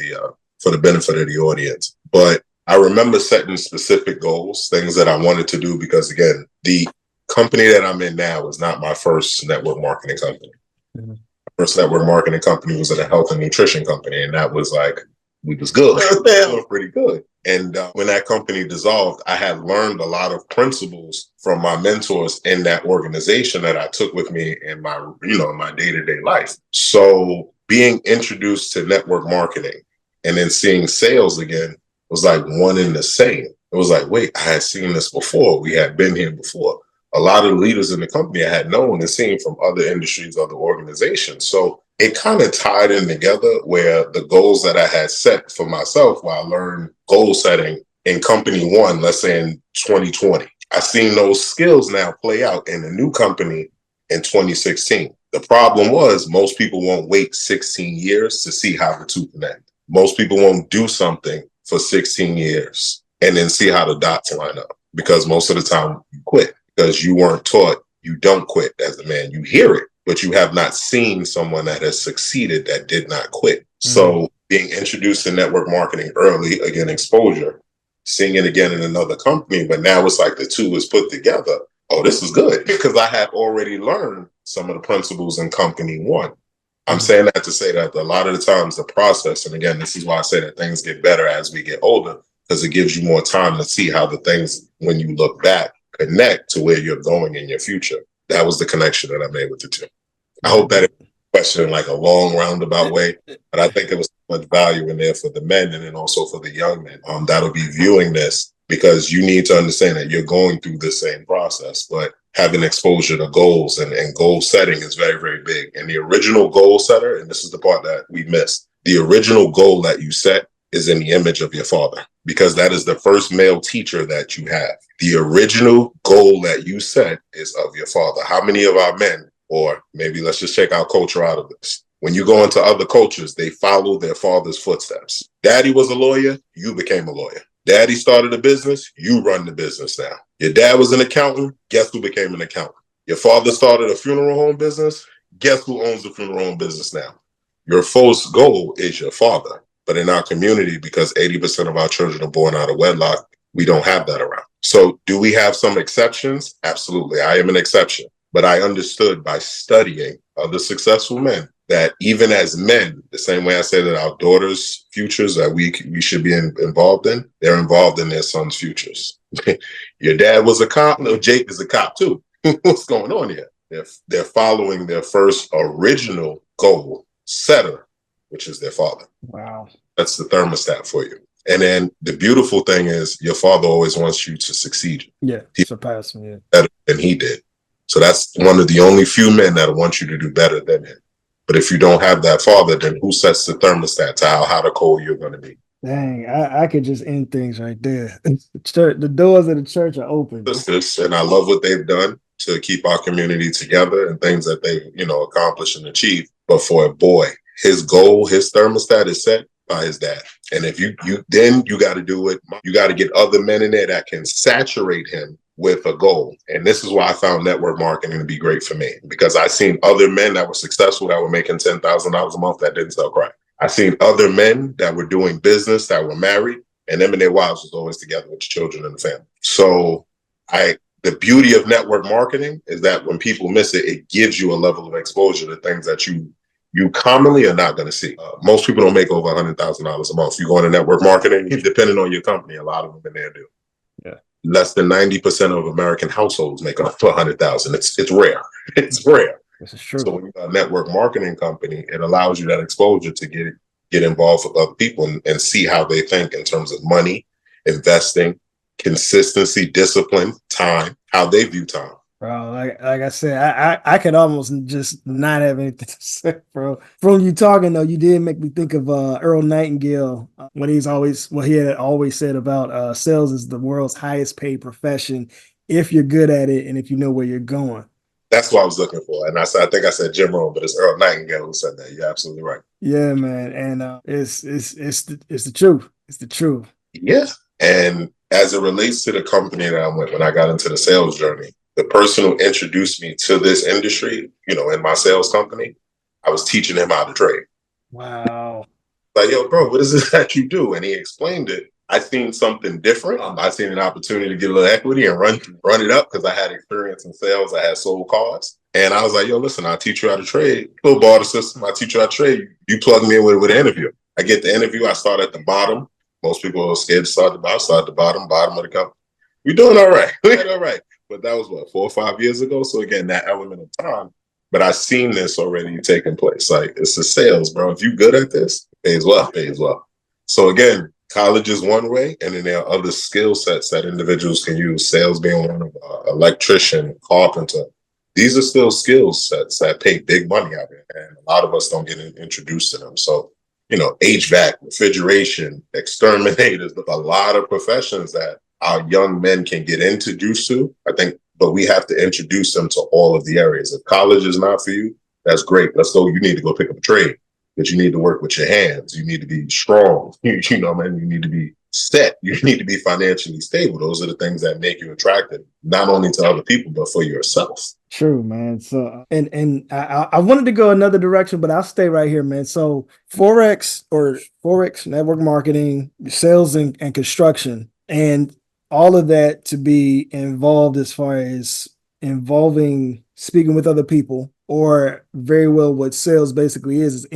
Speaker 2: the benefit of the audience. But I remember setting specific goals, things that I wanted to do, because again, the company that I'm in now is not my first network marketing company. Mm-hmm. My first network marketing company was in a health and nutrition company, and that was like, we was good. That was pretty good. And when that company dissolved, I had learned a lot of principles from my mentors in that organization that I took with me in my, my day-to-day life. So being introduced to network marketing and then seeing sales again was like one and the same. It was like, wait, I had seen this before. We had been here before. A lot of the leaders in the company I had known and seen from other industries, other organizations. So it kind of tied in together, where the goals that I had set for myself while I learned goal setting in company one, let's say in 2020, I seen those skills now play out in a new company in 2016. The problem was most people won't wait 16 years to see how the two connect. Most people won't do something for 16 years and then see how the dots line up, because most of the time you quit because you weren't taught. You don't quit as a man. You hear it, but you have not seen someone that has succeeded that did not quit. Mm-hmm. So being introduced to network marketing early, again, exposure, seeing it again in another company, but now it's like the two is put together. Oh, this is good, because I had already learned some of the principles in company one. I'm saying that to say that a lot of the times the process, and again, this is why I say that things get better as we get older, because it gives you more time to see how the things, when you look back, connect to where you're going in your future. That was the connection that I made with the two. I hope that question in like a long roundabout way, but I think there was so much value in there for the men and then also for the young men that'll be viewing this, because you need to understand that you're going through the same process, but having exposure to goals and goal setting is very, very big. And the original goal setter, and this is the part that we missed, the original goal that you set is in the image of your father, because that is the first male teacher that you have. The original goal that you set is of your father. How many of our men, or maybe let's just check our culture out of this, when you go into other cultures, they follow their father's footsteps. Daddy was a lawyer, you became a lawyer. Daddy started a business, you run the business now. Your dad was an accountant, guess who became an accountant? Your father started a funeral home business, guess who owns the funeral home business now? Your first goal is your father. But in our community, because 80% of our children are born out of wedlock, we don't have that around. So do we have some exceptions? Absolutely. I am an exception. But I understood by studying other successful men that even as men, the same way I say that our daughters' futures that we should be involved in, they're involved in their sons' futures. Your dad was a cop. No, Jake is a cop too. What's going on here? They're following their first original goal setter, which is their father.
Speaker 3: Wow.
Speaker 2: That's the thermostat for you. And then the beautiful thing is your father always wants you to succeed.
Speaker 3: Yeah, surpass him.
Speaker 2: Better than he did. So that's one of the only few men that want you to do better than him. But if you don't have that father, then who sets the thermostat to how hot or cold you're going to be?
Speaker 3: Dang, I could just end things right there. The doors of the church are open.
Speaker 2: And I love what they've done to keep our community together and things that they've, accomplished and achieved. But for a boy, his goal, his thermostat is set by his dad. And if you got to do it, you got to get other men in there that can saturate him with a goal. And this is why I found network marketing to be great for me, because I seen other men that were successful that were making $10,000 a month that didn't sell crack. I seen other men that were doing business, that were married, and them and their wives was always together with the children and the family. So the beauty of network marketing is that when people miss it, it gives you a level of exposure to things that you commonly are not going to see. Most people don't make over $100,000 a month. You go into network marketing, depending on your company, a lot of them in there do.
Speaker 3: Yeah.
Speaker 2: Less than 90% of American households make up to $100,000. It's rare. It's rare.
Speaker 3: This is true.
Speaker 2: So when you got a network marketing company, it allows you that exposure to get involved with other people and see how they think in terms of money, investing, consistency, discipline, time, how they view time.
Speaker 3: Bro, like I said, I could almost just not have anything to say, bro. From you talking though, you did make me think of Earl Nightingale when he had always said about sales is the world's highest paid profession if you're good at it and if you know where you're going.
Speaker 2: That's what I was looking for. And I think I said Jim Rohn, but it's Earl Nightingale who said that. You're absolutely right.
Speaker 3: Yeah, man. And it's the truth. It's the truth.
Speaker 2: Yeah. And as it relates to the company that I went when I got into the sales journey, the person who introduced me to this industry, in my sales company, I was teaching him how to trade.
Speaker 3: Wow.
Speaker 2: Like, yo, bro, what is it that you do? And he explained it. I seen something different. I seen an opportunity to get a little equity and run it up because I had experience in sales. I had sold cars. And I was like, yo, listen, I'll teach you how to trade. Little barter system. I'll teach you how to trade. You plug me in with an interview. I get the interview. I start at the bottom. Most people are scared to start at the bottom of the company. We're doing all right. We're doing all right. But that was 4 or 5 years ago. So again, that element of time. But I've seen this already taking place. Like, it's the sales, bro. If you're good at this, pays well. So again, college is one way, and then there are other skill sets that individuals can use. Sales being one of them, electrician, carpenter. These are still skill sets that pay big money out there, and a lot of us don't get introduced to them. So, HVAC, refrigeration, exterminators, a lot of professions that our young men can get introduced to, I think, but we have to introduce them to all of the areas. If college is not for you, that's great. Let's go. You need to go pick up a trade. But you need to work with your hands. You need to be strong. You need to be set. You need to be financially stable. Those are the things that make you attractive, not only to other people, but for yourself.
Speaker 3: True, man. So, and I wanted to go another direction, but I'll stay right here, man. So Forex, network marketing, sales and construction, and all of that to be involved as far as involving speaking with other people, or very well what sales basically is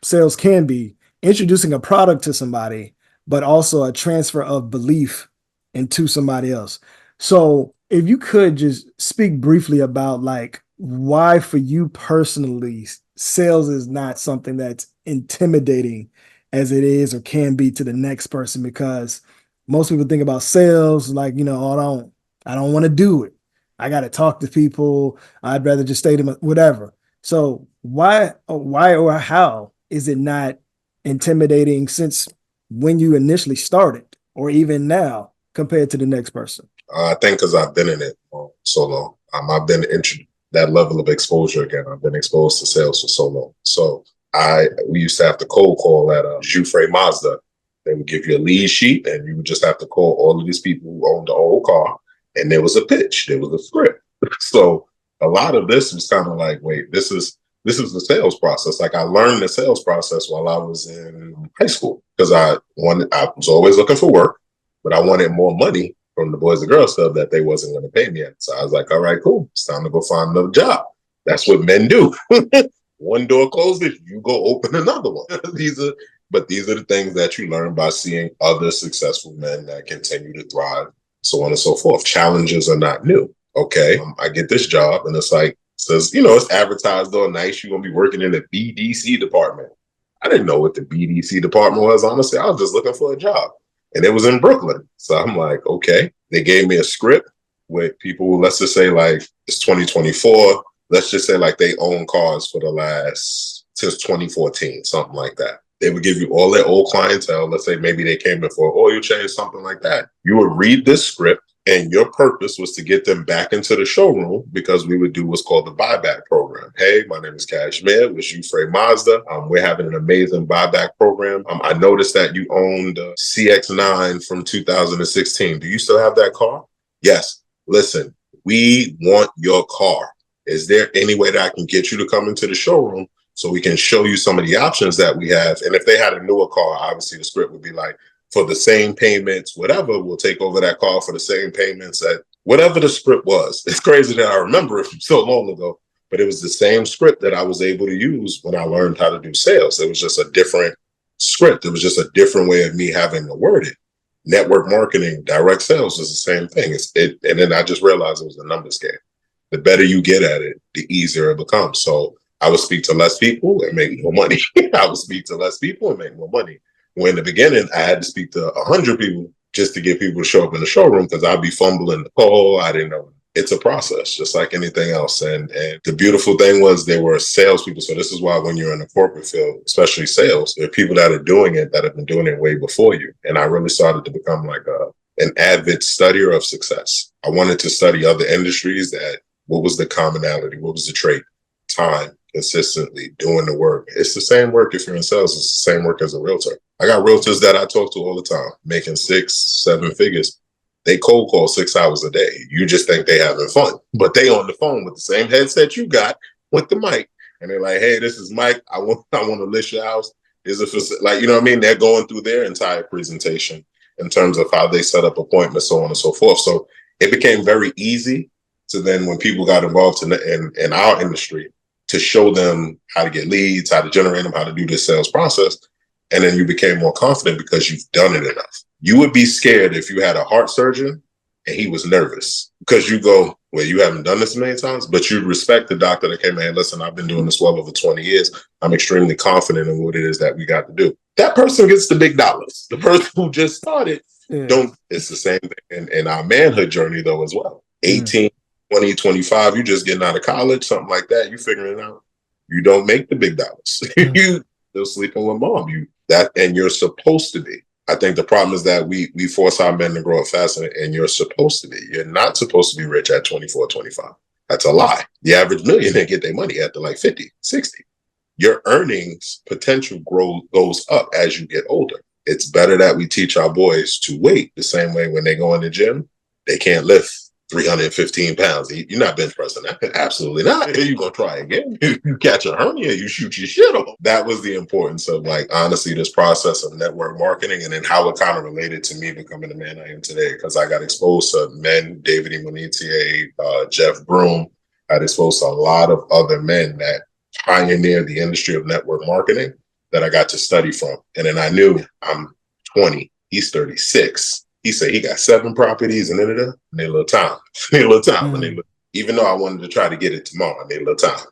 Speaker 3: sales can be introducing a product to somebody, but also a transfer of belief into somebody else. So if you could just speak briefly about like why for you personally, sales is not something that's intimidating as it is or can be to the next person, because most people think about sales like, oh, I don't want to do it. I got to talk to people. I'd rather just stay to whatever. So why or how is it not intimidating since when you initially started or even now compared to the next person?
Speaker 2: I think because I've been in it so long. I've been that level of exposure again. I've been exposed to sales for so long. So we used to have to cold call at Jufre Mazda. They would give you a lead sheet and you would just have to call all of these people who owned the old car. And there was a pitch, there was a script. So a lot of this was kind of like, wait, this is the sales process. Like, I learned the sales process while I was in high school because I was always looking for work, but I wanted more money from the Boys and Girls Club that they wasn't going to pay me at. So I was like, all right, cool. It's time to go find another job. That's what men do. One door closes, you go open another one. These are the things that you learn by seeing other successful men that continue to thrive, so on and so forth. Challenges are not new. Okay, I get this job and it's like, says, it's advertised all nice. You're going to be working in the BDC department. I didn't know what the BDC department was. Honestly, I was just looking for a job and it was in Brooklyn. So I'm like, okay, they gave me a script with people, let's just say like it's 2024. let's just say like they own cars for the last, since 2014, something like that. They would give you all their old clientele. Let's say maybe they came in for oil change, something like that. You would read this script, and your purpose was to get them back into the showroom because we would do what's called the buyback program. Hey, my name is Kashmir with Frey Mazda. We're having an amazing buyback program. I noticed that you owned a CX-9 from 2016. Do you still have that car? Yes. Listen, we want your car. Is there any way that I can get you to come into the showroom so we can show you some of the options that we have? And if they had a newer car, obviously the script would be like, for the same payments, whatever, we'll take over that car for the same payments at whatever the script was. It's crazy that I remember it from so long ago, but it was the same script that I was able to use when I learned how to do sales. It was just a different script. It was just a different way of me having to word it. Network marketing, direct sales is the same thing. And then I just realized it was a numbers game. The better you get at it, the easier it becomes. So I would speak to less people and make more money. I would speak to less people and make more money. When in the beginning, I had to speak to 100 people just to get people to show up in the showroom because I'd be fumbling the call. I didn't know. It's a process, just like anything else. And the beautiful thing was they were salespeople. So this is why when you're in the corporate field, especially sales, there are people that are doing it that have been doing it way before you. And I really started to become like an avid studier of success. I wanted to study other industries that what was the commonality? What was the trait? Time, consistently doing the work. It's the same work if you're in sales. It's the same work as a realtor. I got realtors that I talk to all the time, making 6-7 figures. They cold call 6 hours a day. You just think they having fun, but they on the phone with the same headset you got with the mic. And they're like, hey, this is Mike. I want to list your house. Is it like, you know what I mean? They're going through their entire presentation in terms of how they set up appointments, so on and so forth. So it became very easy to then when people got involved in our industry to show them how to get leads, how to generate them, how to do this sales process. And then you became more confident because you've done it enough. You would be scared if you had a heart surgeon and he was nervous because you go, well, you haven't done this many times, but you respect the doctor that came in. Listen, I've been doing this well over 20 years. I'm extremely confident in what it is that we got to do. That person gets the big dollars. The person who just started, it's the same thing in our manhood journey though as well. 18, 20, 25, you just getting out of college, something like that. You figuring it out. You don't make the big dollars. You still sleeping with mom. And you're supposed to be. I think the problem is that we force our men to grow up faster, and you're supposed to be. You're not supposed to be rich at 24, 25. That's a lie. The average millionaire get their money at like 50, 60. Your earnings potential goes up as you get older. It's better that we teach our boys to wait the same way when they go in the gym, they can't lift 315 pounds. You're not bench pressing that. Absolutely not. You're going to try again. You catch a hernia, you shoot your shit off. That was the importance of, like, honestly, this process of network marketing and then how it kind of related to me becoming the man I am today. Because I got exposed to men, David E. Monetier, Jeff Broom. I got exposed to a lot of other men that pioneered the industry of network marketing that I got to study from. And then I knew I'm 20, he's 36. He said he got 7 properties and need a little time. Even though I wanted to try to get it tomorrow, I need a little time.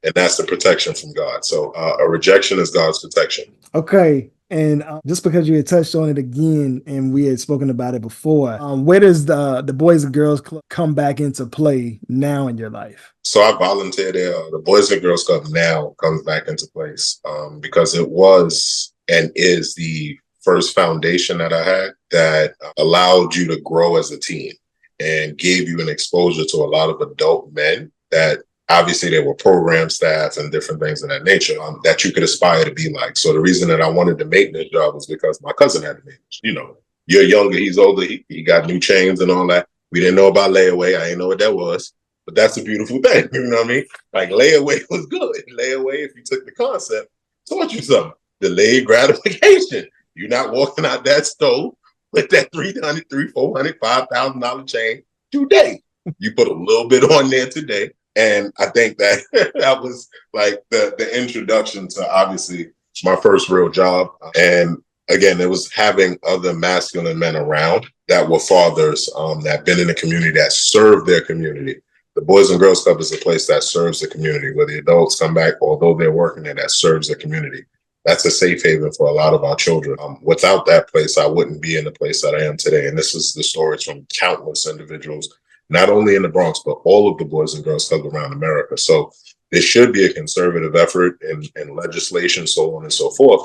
Speaker 2: And that's the protection from God. So a rejection is God's protection.
Speaker 3: Okay. And just because you had touched on it again and we had spoken about it before, where does the Boys and Girls Club come back into play now in your life?
Speaker 2: So I volunteer there. The Boys and Girls Club now comes back into place because it was and is the first foundation that I had that allowed you to grow as a team and gave you an exposure to a lot of adult men that obviously they were program staff and different things of that nature that you could aspire to be like. So the reason that I wanted to make this job was because my cousin had to make this. You know, you're younger, he's older, he got new chains and all that. We didn't know about layaway. I didn't know what that was, but that's a beautiful thing. You know what I mean? Like layaway was good. Layaway, if you took the concept, taught you something. Delayed gratification. You're not walking out that stove with that $300, $400, $5,000 chain today. You put a little bit on there today. And I think that that was like the introduction to obviously my first real job. And again, it was having other masculine men around that were fathers that been in the community that served their community. The Boys and Girls Club is a place that serves the community where the adults come back, although they're working there, that serves the community. That's a safe haven for a lot of our children. Without that place, I wouldn't be in the place that I am today. And this is the stories from countless individuals not only in the Bronx, but all of the Boys and Girls Clubs around America. So there should be a conservative effort in legislation, so on and so forth,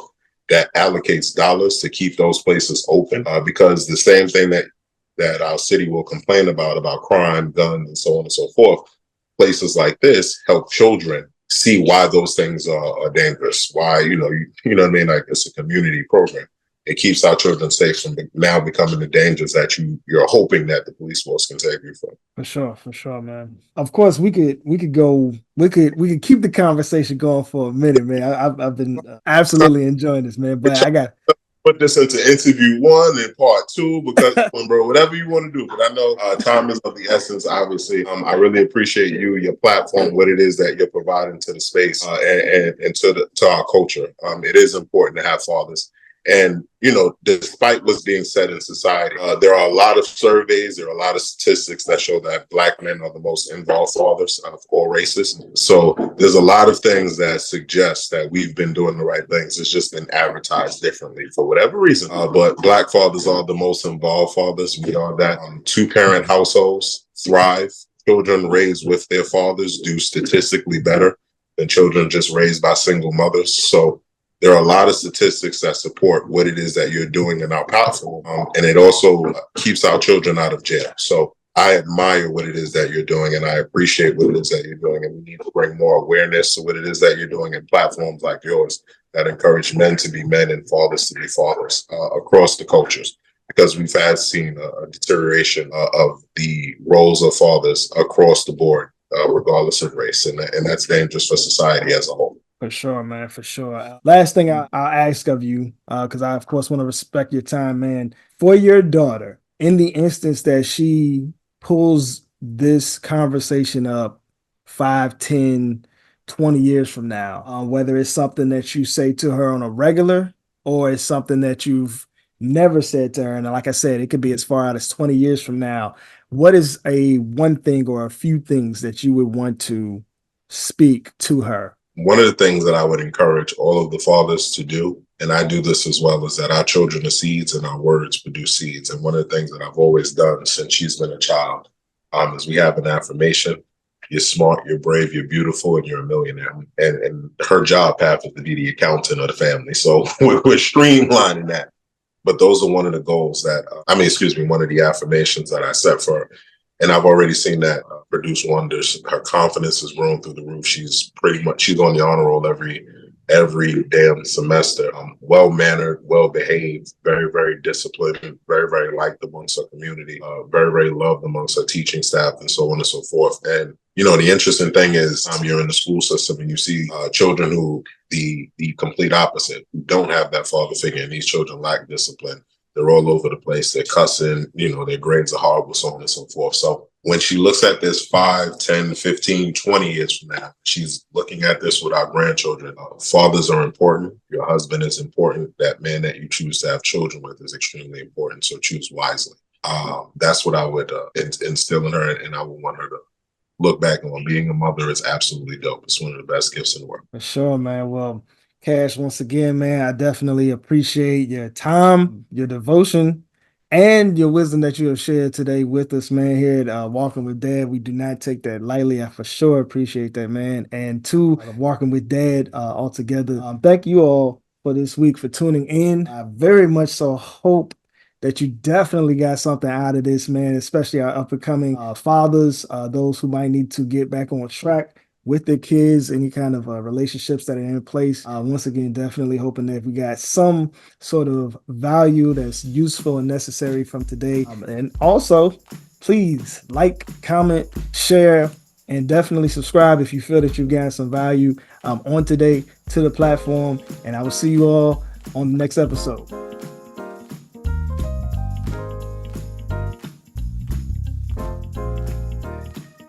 Speaker 2: that allocates dollars to keep those places open. Because the same thing that our city will complain about crime, guns, and so on and so forth, places like this help children see why those things are dangerous. Why, you know what I mean? Like, it's a community program. It keeps our children safe from now becoming the dangers that you're hoping that the police force can save you from.
Speaker 3: For sure, man. Of course, we could keep the conversation going for a minute, man. I've been absolutely enjoying this, man. But I got
Speaker 2: put this into interview 1 and part 2 because, bro, whatever you want to do. But I know time is of the essence. Obviously, I really appreciate you, your platform, what it is that you're providing to the space and to our culture. It is important to have fathers. And, despite what's being said in society, there are a lot of surveys, there are a lot of statistics that show that Black men are the most involved fathers of all races. So there's a lot of things that suggest that we've been doing the right things. It's just been advertised differently for whatever reason. But Black fathers are the most involved fathers. We are that. 2-parent households thrive. Children raised with their fathers do statistically better than children just raised by single mothers. So there are a lot of statistics that support what it is that you're doing in our platform. And it also keeps our children out of jail. So I admire what it is that you're doing, and I appreciate what it is that you're doing. And we need to bring more awareness to what it is that you're doing in platforms like yours that encourage men to be men and fathers to be fathers across the cultures. Because we've seen a deterioration of the roles of fathers across the board, regardless of race. And that's dangerous for society as a whole.
Speaker 3: For sure, man. For sure. Last thing I'll ask of you, because I, of course, want to respect your time, man. For your daughter, in the instance that she pulls this conversation up 5, 10, 20 years from now, whether it's something that you say to her on a regular or it's something that you've never said to her, and like I said, it could be as far out as 20 years from now, what is one thing or a few things that you would want to speak to her?
Speaker 2: One of the things that I would encourage all of the fathers to do, and I do this as well, is that our children are seeds and our words produce seeds. And one of the things that I've always done since she's been a child is we have an affirmation. You're smart, you're brave, you're beautiful, and you're a millionaire. And her job path is to be the accountant of the family. So we're streamlining that. But those are one of the goals one of the affirmations that I set for her. And I've already seen that produce wonders. Her confidence has grown through the roof. She's on the honor roll every damn semester. Well-mannered, well-behaved, very, very disciplined, very, very liked amongst her community, very, very loved amongst her teaching staff, and so on and so forth. And, the interesting thing is you're in the school system and you see children who the complete opposite, who don't have that father figure, and these children lack discipline. They're all over the place. They're cussing, their grades are horrible, so on and so forth. So when she looks at this 5, 10, 15, 20 years from now, she's looking at this with our grandchildren. Fathers are important. Your husband is important. That man that you choose to have children with is extremely important. So choose wisely. That's what I would instill in her, and I would want her to look back on. Being a mother is absolutely dope. It's one of the best gifts in the world.
Speaker 3: For sure, man. Well, Cash, once again, man, I definitely appreciate your time, your devotion, and your wisdom that you have shared today with us, man, here at Walking with Dad. We do not take that lightly. I for sure appreciate that, man. And to Walking with Dad altogether, thank you all for this week for tuning in. I very much so hope that you definitely got something out of this, man, especially our up-and-coming fathers, those who might need to get back on track with their kids, any kind of relationships that are in place. Once again, definitely hoping that we got some sort of value that's useful and necessary from today. And also, please like, comment, share, and definitely subscribe if you feel that you've gotten some value on today to the platform. And I will see you all on the next episode.